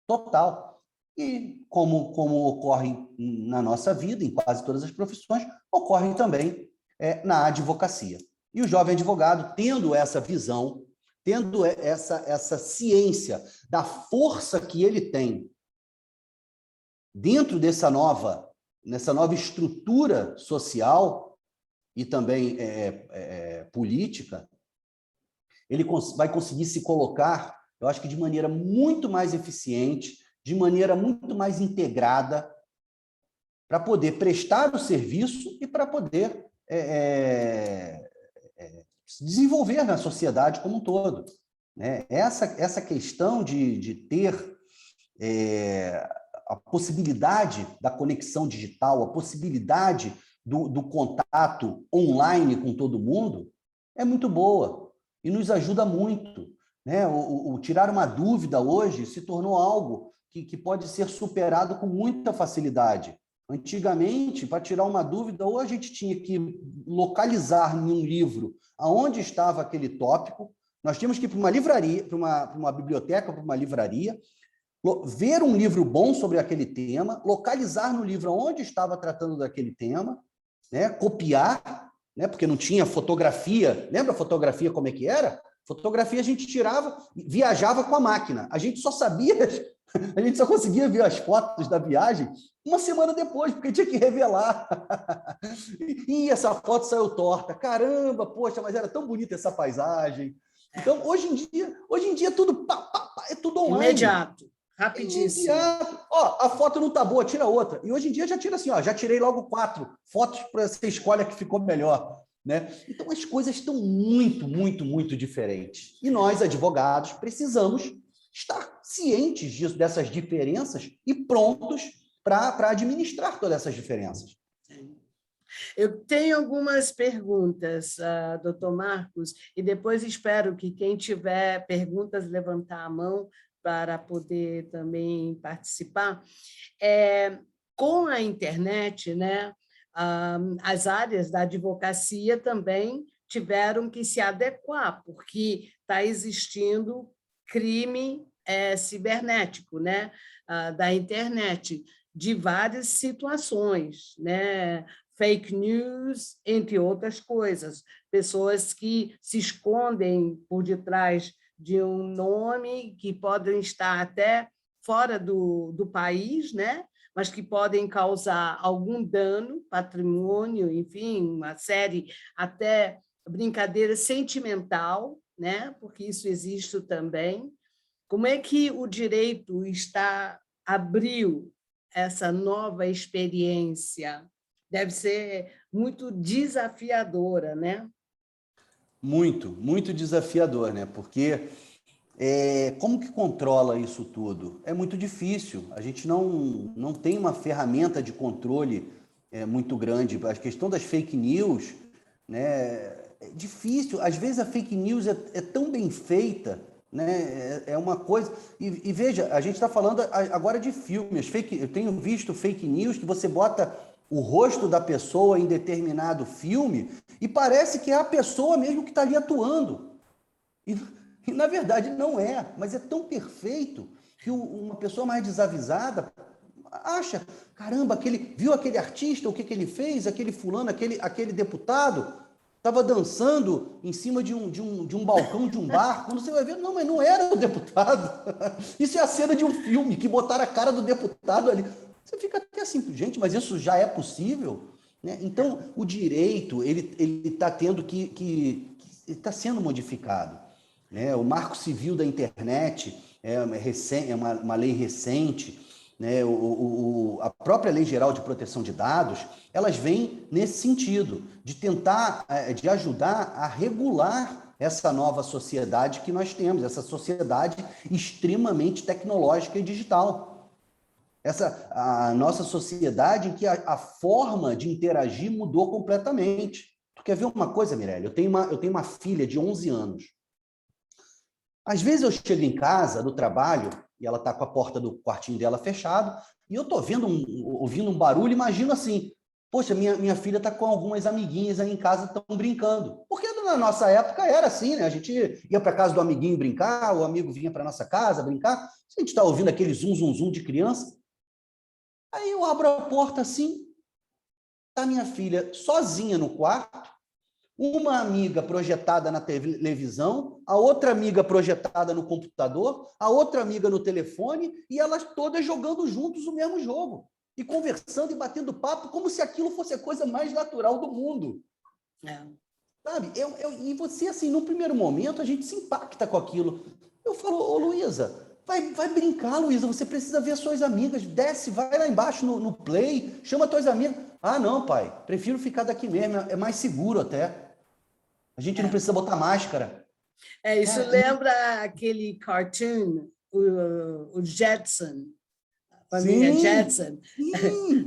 total. E como ocorre na nossa vida, em quase todas as profissões, ocorre também na advocacia. E o jovem advogado, tendo essa visão, tendo essa ciência da força que ele tem dentro nessa nova estrutura social e também política, ele vai conseguir se colocar, eu acho que de maneira muito mais eficiente, de maneira muito mais integrada, para poder prestar o serviço e para poder se desenvolver na sociedade como um todo. Essa questão de ter a possibilidade da conexão digital, a possibilidade do contato online com todo mundo, é muito boa e nos ajuda muito. O tirar uma dúvida hoje se tornou algo que pode ser superado com muita facilidade. Antigamente, para tirar uma dúvida, ou a gente tinha que localizar em um livro aonde estava aquele tópico, nós tínhamos que ir para uma livraria, para uma biblioteca, para uma livraria, ver um livro bom sobre aquele tema, localizar no livro onde estava tratando daquele tema, copiar, porque não tinha fotografia. Lembra a fotografia como é que era? Fotografia a gente tirava, viajava com a máquina. A gente só conseguia ver as fotos da viagem uma semana depois, porque tinha que revelar. E essa foto saiu torta. Caramba, poxa, mas era tão bonita essa paisagem. Então, hoje em dia é tudo online. Imediato, rapidíssimo. A foto não está boa, tira outra. E hoje em dia já tira assim, já tirei logo 4 fotos para você escolhe a que ficou melhor. Então, as coisas estão muito, muito, muito diferentes. E nós, advogados, precisamos estar cientes dessas diferenças e prontos para administrar todas essas diferenças. Eu tenho algumas perguntas, doutor Marcos, e depois espero que quem tiver perguntas levantar a mão para poder também participar. Com a internet, né, as áreas da advocacia também tiveram que se adequar, porque está existindo crime cibernético, né, da internet, de várias situações, né? Fake news, entre outras coisas, pessoas que se escondem por detrás de um nome que podem estar até fora do país, né? Mas que podem causar algum dano, patrimônio, enfim, uma série até brincadeira sentimental, né? Porque isso existe também. Como é que o direito abriu essa nova experiência? Deve ser muito desafiadora, né? Muito, muito desafiador, né? Porque como que controla isso tudo? É muito difícil. A gente não tem uma ferramenta de controle muito grande. A questão das fake news, né? É difícil. Às vezes a fake news é tão bem feita, né? É uma coisa. E veja, a gente está falando agora de filmes. Eu tenho visto fake news que você bota o rosto da pessoa em determinado filme e parece que é a pessoa mesmo que está ali atuando. E, na verdade, não é, mas é tão perfeito que uma pessoa mais desavisada acha, caramba, viu aquele artista, o que ele fez, aquele fulano, aquele deputado, estava dançando em cima de um balcão de um bar. Quando você vai ver, não, mas não era o deputado. Isso é a cena de um filme, que botaram a cara do deputado ali. Você fica até assim, gente, mas isso já é possível? Né? Então, o direito, ele está tendo está sendo modificado. Né? O Marco Civil da Internet é uma lei recente, né? A própria Lei Geral de Proteção de Dados, elas vêm nesse sentido, de tentar, de ajudar a regular essa nova sociedade que nós temos, essa sociedade extremamente tecnológica e digital. A nossa sociedade em que a forma de interagir mudou completamente. Tu quer ver uma coisa, Mirelle? Eu tenho uma filha de 11 anos. Às vezes eu chego em casa, do trabalho, e ela está com a porta do quartinho dela fechada, e eu estou ouvindo um barulho, imagino assim, poxa, minha filha está com algumas amiguinhas aí em casa, estão brincando. Porque na nossa época era assim, né? A gente ia para casa do amiguinho brincar, o amigo vinha para nossa casa brincar, a gente está ouvindo aquele zum, zum, zum de criança. Aí eu abro a porta assim, está minha filha sozinha no quarto, uma amiga projetada na televisão, a outra amiga projetada no computador, a outra amiga no telefone, e elas todas jogando juntos o mesmo jogo. E conversando e batendo papo, como se aquilo fosse a coisa mais natural do mundo. Sabe? E você, assim, no primeiro momento, a gente se impacta com aquilo. Eu falo, ô Luísa, vai brincar, Luísa, você precisa ver as suas amigas, desce, vai lá embaixo no play, chama as tuas amigas. Ah, não, pai, prefiro ficar daqui mesmo, é mais seguro até. A gente não precisa botar máscara. Isso lembra aquele cartoon, o Jetson, a família Jetson.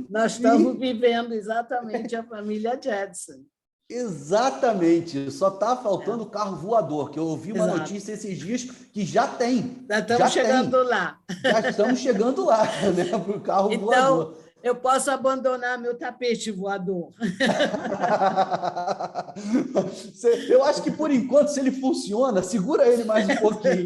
Nós estamos vivendo exatamente a família Jetson. Exatamente, só está faltando o carro voador, que eu ouvi uma notícia esses dias que já tem. Já estamos chegando lá. Já estamos chegando lá, né, para o carro voador. Eu posso abandonar meu tapete voador. Eu acho que, por enquanto, se ele funciona, segura ele mais um pouquinho.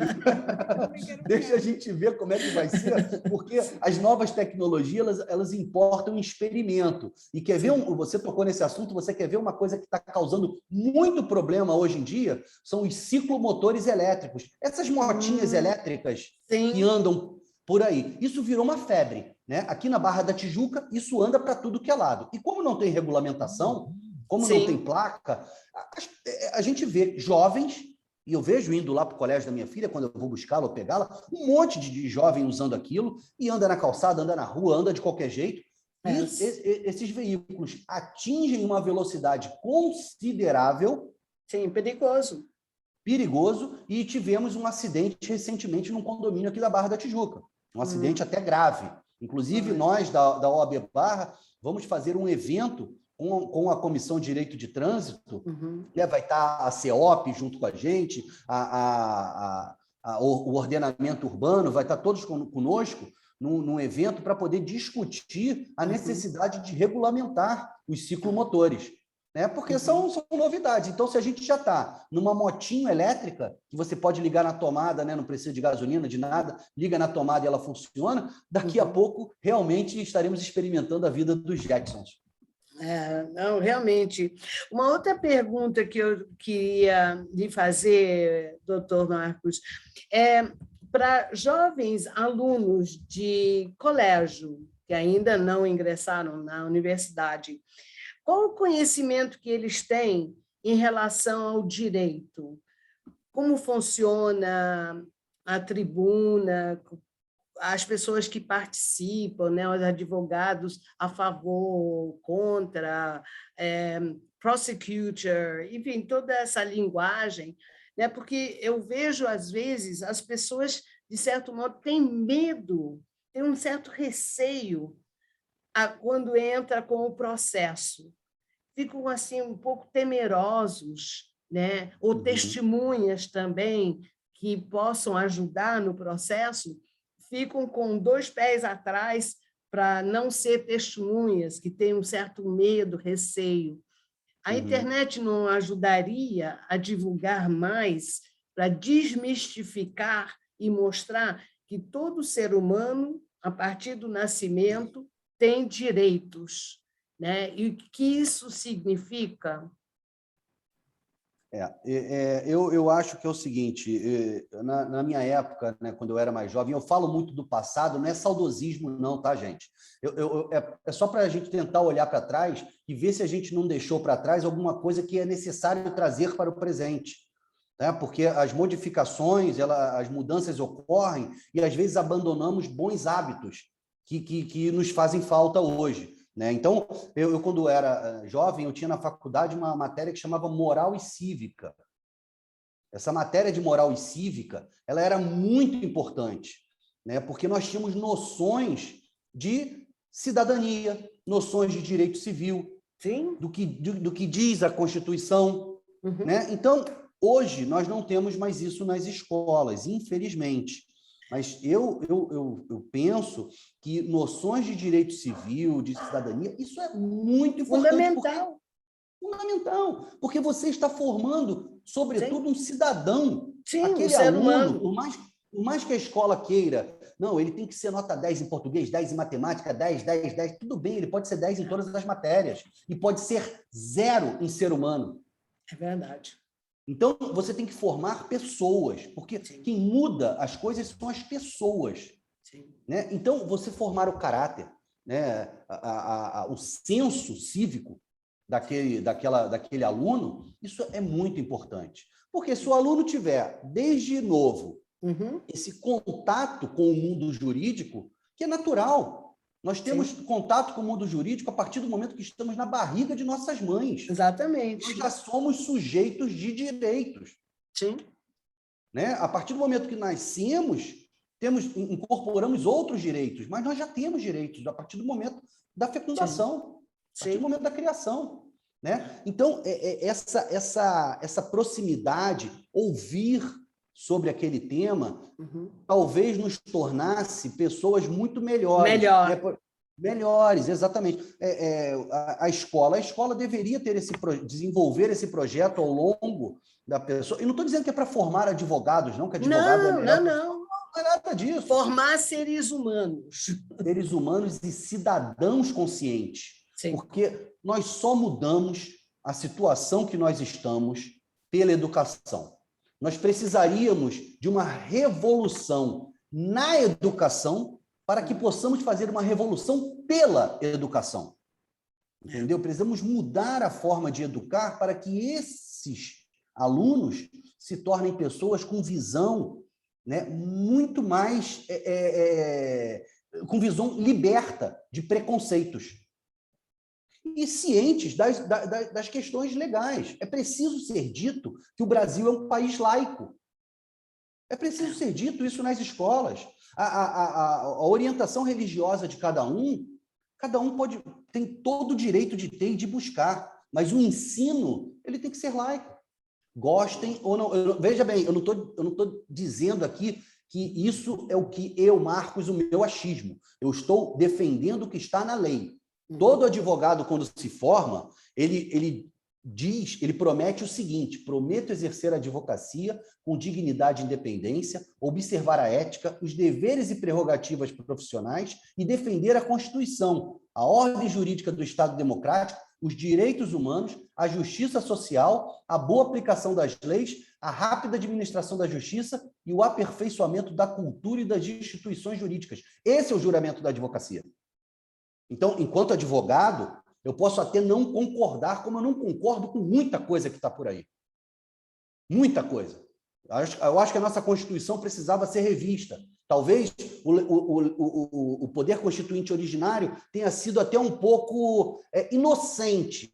Deixa a gente ver como é que vai ser, porque as novas tecnologias, elas importam um experimento. E quer ver, você tocou nesse assunto, você quer ver uma coisa que está causando muito problema hoje em dia? São os ciclomotores elétricos. Essas motinhas elétricas que andam por aí. Isso virou uma febre. Né? Aqui na Barra da Tijuca, isso anda para tudo que é lado. E como não tem regulamentação, como não tem placa, a gente vê jovens, e eu vejo indo lá para o colégio da minha filha, quando eu vou buscá-la ou pegá-la, um monte de jovem usando aquilo, e anda na calçada, anda na rua, anda de qualquer jeito. E esses veículos atingem uma velocidade considerável. Sim, perigoso. Perigoso, e tivemos um acidente recentemente num condomínio aqui da Barra da Tijuca. Um acidente até grave. Inclusive, nós da OAB Barra vamos fazer um evento com a Comissão de Direito de Trânsito, né, vai estar a CEOP junto com a gente, o ordenamento urbano, vai estar todos conosco num evento para poder discutir a necessidade de regulamentar os ciclomotores, né? Porque são novidades. Então, se a gente já está numa motinho elétrica, que você pode ligar na tomada, né? Não precisa de gasolina, de nada, liga na tomada e ela funciona, daqui a pouco realmente estaremos experimentando a vida dos Jetsons. Não, realmente. Uma outra pergunta que eu queria lhe fazer, doutor Marcos, para jovens alunos de colégio, que ainda não ingressaram na universidade, qual o conhecimento que eles têm em relação ao direito? Como funciona a tribuna, as pessoas que participam, né, os advogados a favor, contra, prosecutor, enfim, toda essa linguagem, né, porque eu vejo, às vezes, as pessoas, de certo modo, têm medo, têm um certo receio quando entra com o processo. Ficam assim, um pouco temerosos, né, ou testemunhas também que possam ajudar no processo, ficam com 2 pés atrás para não ser testemunhas, que têm um certo medo, receio. A internet não ajudaria a divulgar mais para desmistificar e mostrar que todo ser humano, a partir do nascimento, tem direitos, né? E o que isso significa? Eu acho que é o seguinte, na minha época, né, quando eu era mais jovem, eu falo muito do passado, não é saudosismo não, tá, gente? É só para a gente tentar olhar para trás e ver se a gente não deixou para trás alguma coisa que é necessário trazer para o presente, né? Porque as modificações, as mudanças ocorrem e às vezes abandonamos bons hábitos que nos fazem falta hoje, né? Então, eu, quando era jovem, eu tinha na faculdade uma matéria que chamava Moral e Cívica. Essa matéria de moral e cívica, ela era muito importante, né? Porque nós tínhamos noções de cidadania, noções de direito civil, Sim. do que diz a Constituição, né? Então, hoje, nós não temos mais isso nas escolas, infelizmente. Mas eu penso que noções de direito civil, de cidadania, isso é muito importante. Fundamental, porque você está formando, sobretudo, um cidadão. Sim, Aquele um ser aluno, humano. por mais que a escola queira, não, ele tem que ser nota 10 em português, 10 em matemática, 10, 10, 10, tudo bem, ele pode ser 10 em todas as matérias, e pode ser 0 em ser humano. É verdade. Então, você tem que formar pessoas, porque quem muda as coisas são as pessoas. Né? Então, você formar o caráter, né? O senso cívico daquele aluno, isso é muito importante. Porque se o aluno tiver, desde novo, esse contato com o mundo jurídico, que é natural. Nós temos contato com o mundo jurídico a partir do momento que estamos na barriga de nossas mães. Exatamente. Nós já somos sujeitos de direitos. Sim. Né? A partir do momento que nascemos, incorporamos outros direitos, mas nós já temos direitos a partir do momento da fecundação, a partir do momento da criação. Né? Então, essa proximidade, ouvir sobre aquele tema, talvez nos tornasse pessoas muito melhores. Né? Melhores, exatamente. A escola deveria desenvolver esse projeto ao longo da pessoa. E não estou dizendo que é para formar advogados, não, que advogado é melhor. Não é nada disso. Formar seres humanos. Seres humanos e cidadãos conscientes. Sim. Porque nós só mudamos a situação que nós estamos pela educação. Nós precisaríamos de uma revolução na educação para que possamos fazer uma revolução pela educação. Entendeu? Precisamos mudar a forma de educar para que esses alunos se tornem pessoas com visão, né, muito mais com visão liberta de preconceitos e cientes das questões legais. É preciso ser dito que o Brasil é um país laico. É preciso ser dito isso nas escolas. A orientação religiosa de cada um Cada um tem todo o direito de ter e de buscar, mas o ensino ele tem que ser laico. Gostem ou não. Veja bem, eu não estou dizendo aqui que isso é o que eu, Marcos, o meu achismo. Eu estou defendendo o que está na lei. Todo advogado, quando se forma, ele promete o seguinte: prometo exercer a advocacia com dignidade e independência, observar a ética, os deveres e prerrogativas profissionais e defender a Constituição, a ordem jurídica do Estado democrático, os direitos humanos, a justiça social, a boa aplicação das leis, a rápida administração da justiça e o aperfeiçoamento da cultura e das instituições jurídicas. Esse é o juramento da advocacia. Então, enquanto advogado, eu posso até não concordar, como eu não concordo com muita coisa que está por aí. Muita coisa. Eu acho que a nossa Constituição precisava ser revista. Talvez o poder constituinte originário tenha sido até um pouco inocente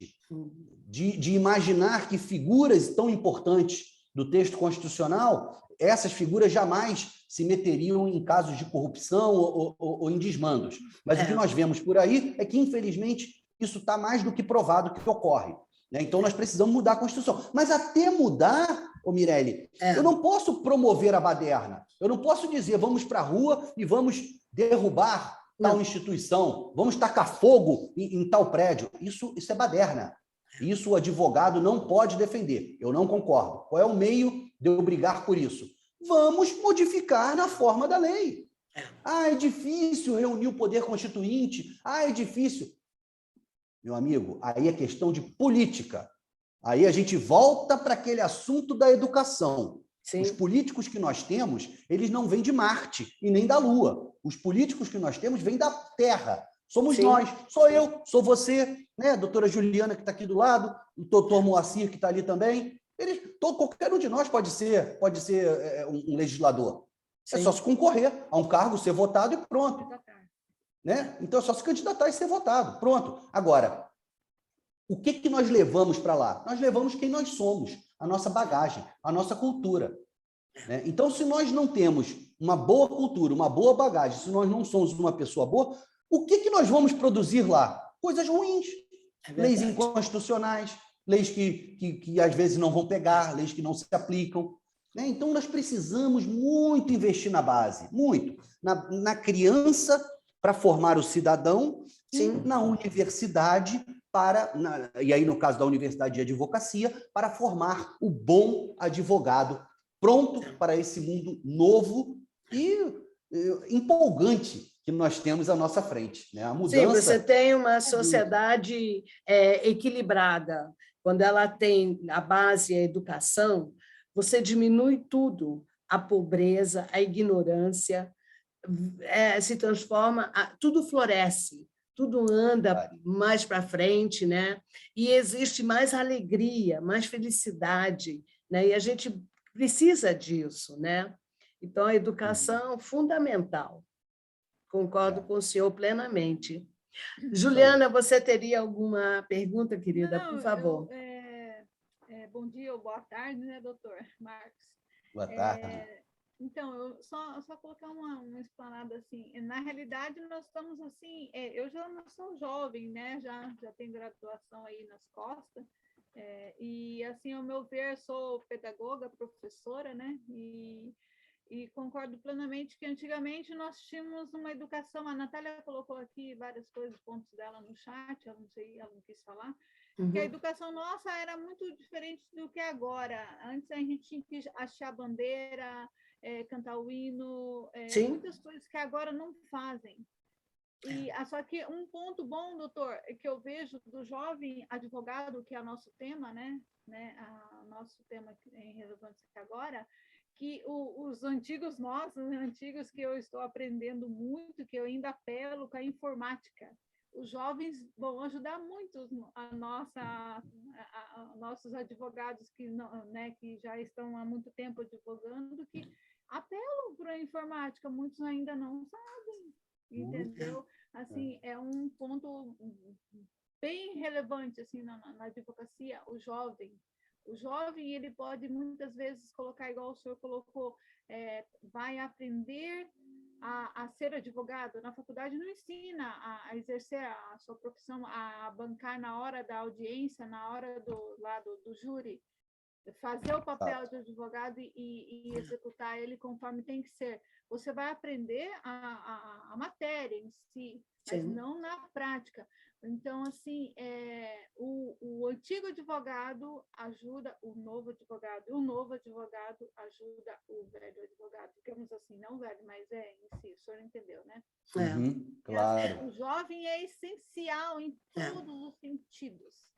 de imaginar que figuras tão importantes do texto constitucional, essas figuras jamais se meteriam em casos de corrupção ou em desmandos. Mas o que nós vemos por aí é que, infelizmente, isso está mais do que provado que ocorre. Né? Então, nós precisamos mudar a Constituição. Mas até mudar, Mirelle, eu não posso promover a baderna. Eu não posso dizer, vamos para a rua e vamos derrubar tal instituição, vamos tacar fogo em tal prédio. Isso é baderna. Isso o advogado não pode defender. Eu não concordo. Qual é o meio de eu brigar por isso? Vamos modificar na forma da lei. É difícil reunir o poder constituinte. É difícil. Meu amigo, aí é questão de política. Aí a gente volta para aquele assunto da educação. Sim. Os políticos que nós temos, eles não vêm de Marte e nem da Lua. Os políticos que nós temos vêm da Terra. Somos nós. Sou eu, sou você, né? A doutora Juliana, que está aqui do lado, o doutor Moacir, que está ali também. Qualquer um de nós pode ser um legislador. Sim. É só se concorrer a um cargo, ser votado e pronto. Né? Então, é só se candidatar e ser votado. Pronto. Agora, o que nós levamos para lá? Nós levamos quem nós somos, a nossa bagagem, a nossa cultura. Né? Então, se nós não temos uma boa cultura, uma boa bagagem, se nós não somos uma pessoa boa, o que nós vamos produzir lá? Coisas ruins. Leis inconstitucionais, leis que às vezes não vão pegar, leis que não se aplicam. Né? Então, nós precisamos muito investir na base, muito. Na criança, para formar o cidadão, e na universidade, e aí no caso da Universidade de Advocacia, para formar o bom advogado pronto para esse mundo novo e empolgante que nós temos à nossa frente. Né? A mudança... Sim, você tem uma sociedade equilibrada. Quando ela tem a base a educação, você diminui tudo, a pobreza, a ignorância, se transforma, tudo floresce, tudo anda mais para frente, né? E existe mais alegria, mais felicidade, né? E a gente precisa disso, né? Então, a educação é fundamental. Concordo com o senhor plenamente. Juliana, você teria alguma pergunta, querida? Não, por favor. Bom dia ou boa tarde, né, doutor Marcos? Boa tarde. Então, eu só colocar uma explanada assim. Na realidade, nós estamos assim. Eu já não sou jovem, né? Já tenho graduação aí nas costas. E assim, ao meu ver, sou pedagoga, professora, né? E concordo plenamente que antigamente nós tínhamos uma educação. A Natália colocou aqui várias coisas, pontos dela no chat. Eu não sei, ela não quis falar. Que a educação nossa era muito diferente do que agora. Antes a gente tinha que achar bandeira, cantar o hino, muitas coisas que agora não fazem. Só que um ponto bom, doutor, que eu vejo do jovem advogado, que é o nosso tema, né? Nosso tema em relevância agora, que os antigos nossos, antigos que eu estou aprendendo muito, que eu ainda apelo com a informática. Os jovens vão ajudar muito nossos advogados que, né, que já estão há muito tempo advogando, que apelam para a informática, muitos ainda não sabem, entendeu? Assim, é um ponto bem relevante assim, na advocacia, o jovem. O jovem, ele pode muitas vezes colocar, igual o senhor colocou, vai aprender a ser advogado. Na faculdade não ensina a exercer a sua profissão, a bancar na hora da audiência, na hora do júri, fazer o papel de advogado e executar ele conforme tem que ser. Você vai aprender a matéria em si, mas Sim. não na prática. Então, assim, o antigo advogado ajuda o novo advogado, e o novo advogado ajuda o velho advogado. Digamos assim, não velho, mas em si, o senhor entendeu, né? Uhum, claro. O jovem é essencial em todos os sentidos.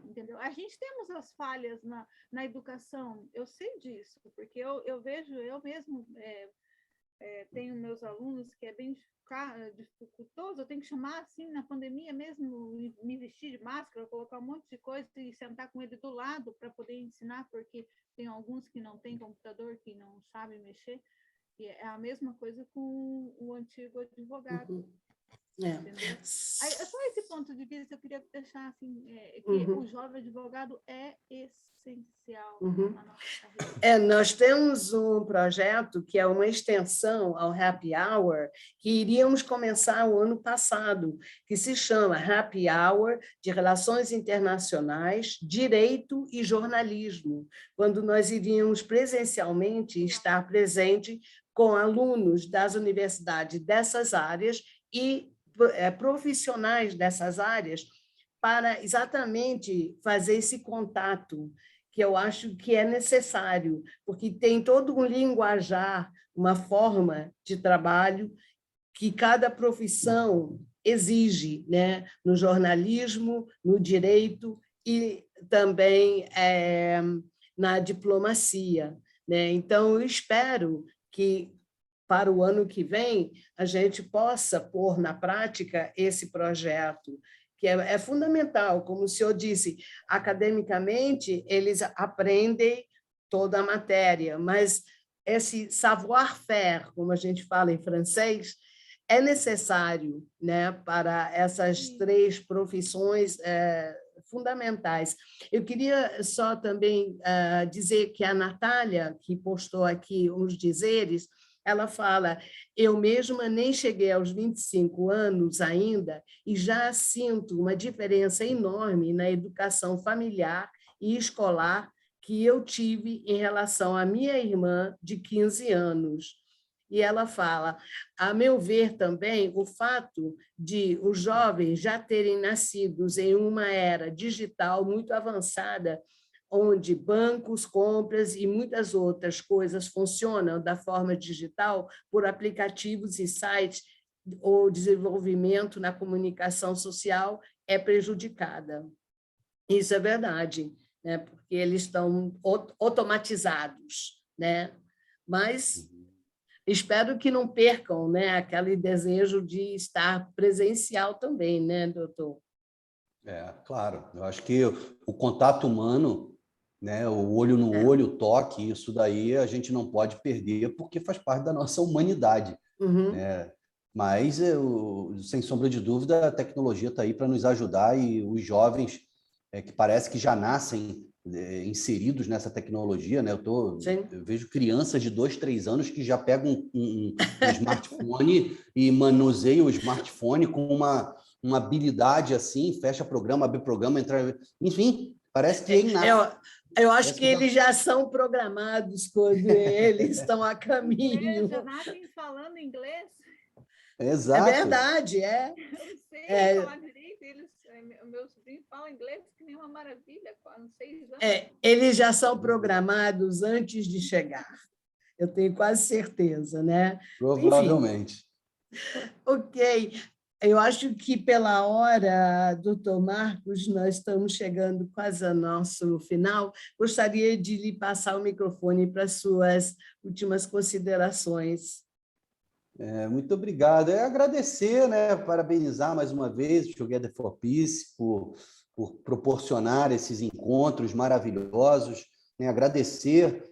Entendeu? A gente temos as falhas na educação, eu sei disso, porque eu vejo, eu mesmo tenho meus alunos que é bem dificultoso, eu tenho que chamar assim na pandemia mesmo, me vestir de máscara, colocar um monte de coisa e sentar com ele do lado para poder ensinar, porque tem alguns que não têm computador, que não sabem mexer, e é a mesma coisa com o antigo advogado. Uhum. Entendeu? Aí, só esse ponto de vista eu queria deixar assim, que o jovem advogado é essencial na nossa carreira. Nós temos um projeto que é uma extensão ao Happy Hour, que iríamos começar o ano passado, que se chama Happy Hour de Relações Internacionais, Direito e Jornalismo, quando nós iríamos presencialmente estar presente com alunos das universidades dessas áreas e profissionais dessas áreas, para exatamente fazer esse contato, que eu acho que é necessário, porque tem todo um linguajar, uma forma de trabalho que cada profissão exige, né? No jornalismo, no direito e também na diplomacia, né? Então, eu espero que, para o ano que vem, a gente possa pôr na prática esse projeto, que é fundamental, como o senhor disse, academicamente, eles aprendem toda a matéria, mas esse savoir-faire, como a gente fala em francês, é necessário, né, para essas três profissões fundamentais. Eu queria só também dizer que a Natália, que postou aqui uns dizeres, ela fala, eu mesma nem cheguei aos 25 anos ainda e já sinto uma diferença enorme na educação familiar e escolar que eu tive em relação à minha irmã de 15 anos. E ela fala, a meu ver também, o fato de os jovens já terem nascido em uma era digital muito avançada, onde bancos, compras e muitas outras coisas funcionam da forma digital por aplicativos e sites, o desenvolvimento na comunicação social é prejudicada. Isso é verdade, né? Porque eles estão automatizados, né? Mas espero que não percam, né, aquele desejo de estar presencial também, né, doutor? Claro. Eu acho que o contato humano, né, o olho no olho, o toque, isso daí a gente não pode perder porque faz parte da nossa humanidade. Né? Mas, sem sombra de dúvida, a tecnologia está aí para nos ajudar e os jovens que parece que já nascem inseridos nessa tecnologia, né? Eu vejo crianças de 2, 3 anos que já pegam um smartphone e manuseiam o smartphone com uma habilidade assim, fecha programa, abre programa, entra... Enfim, parece que é inato. Eu acho que eles já são programados quando eles estão a caminho. Já nascem falando inglês. Exato. É verdade, Eu não sei falar direito, meus sobrinhos falam inglês que nem uma maravilha, com 6 anos. Eles já são programados antes de chegar. Eu tenho quase certeza, né? Provavelmente. Enfim. Ok. Eu acho que, pela hora, doutor Marcos, nós estamos chegando quase ao nosso final. Gostaria de lhe passar o microfone para suas últimas considerações. Muito obrigado. Agradecer, né, parabenizar mais uma vez o Together for Peace por proporcionar esses encontros maravilhosos, né, agradecer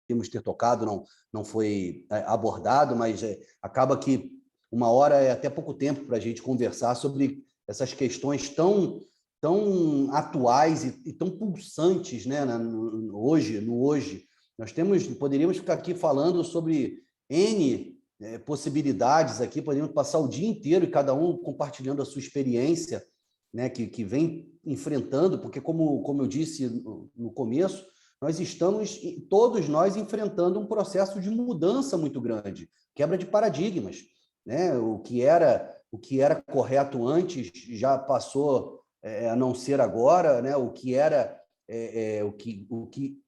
temos ter tocado, não foi abordado, mas acaba que uma hora é até pouco tempo para a gente conversar sobre essas questões tão atuais e tão pulsantes, né, no hoje. Poderíamos ficar aqui falando sobre N possibilidades aqui, poderíamos passar o dia inteiro e cada um compartilhando a sua experiência, né, que vem enfrentando, porque como eu disse no começo, todos nós enfrentando um processo de mudança muito grande, quebra de paradigmas, né? O que era correto antes já passou a não ser agora, né? O que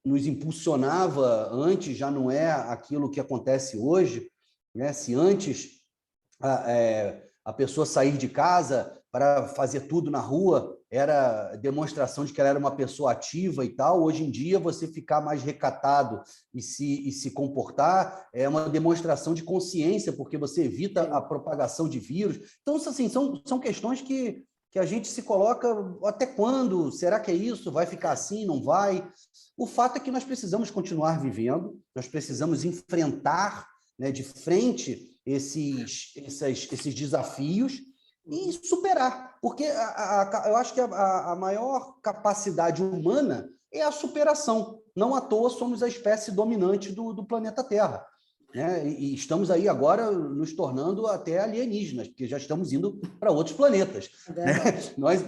nos impulsionava antes já não é aquilo que acontece hoje, né? Se antes a pessoa sair de casa para fazer tudo na rua era demonstração de que ela era uma pessoa ativa e tal, hoje em dia você ficar mais recatado e se comportar é uma demonstração de consciência, porque você evita a propagação de vírus. Então, assim, são questões que a gente se coloca, até quando? Será que é isso? Vai ficar assim? Não vai? O fato é que nós precisamos continuar vivendo, nós precisamos enfrentar, né, de frente esses desafios e superar, porque eu acho que a maior capacidade humana é a superação. Não à toa somos a espécie dominante do planeta Terra, né? E estamos aí agora nos tornando até alienígenas, porque já estamos indo para outros planetas, né?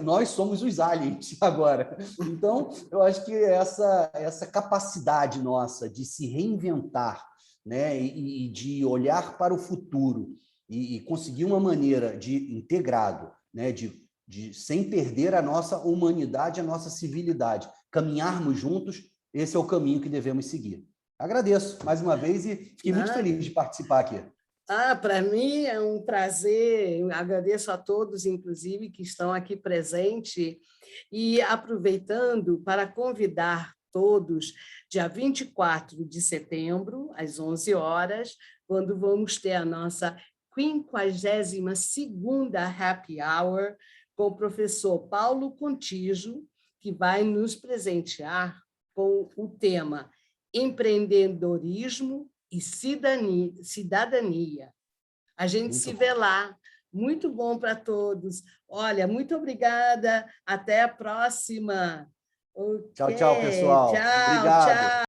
Nós somos os aliens agora. Então, eu acho que essa capacidade nossa de se reinventar, né, e de olhar para o futuro e conseguir uma maneira de integrado, né, de sem perder a nossa humanidade, a nossa civilidade, caminharmos juntos, esse é o caminho que devemos seguir. Agradeço mais uma vez e fiquei muito feliz de participar aqui. Para mim é um prazer, eu agradeço a todos, inclusive, que estão aqui presentes, e aproveitando para convidar todos, dia 24 de setembro, às 11 horas, quando vamos ter a nossa 52ª Happy Hour, com o professor Paulo Contígio, que vai nos presentear com o tema Empreendedorismo e cidadania. A gente se vê lá. Muito bom para todos. Olha, muito obrigada. Até a próxima. Tchau, tchau, pessoal. Tchau, Obrigado. tchau.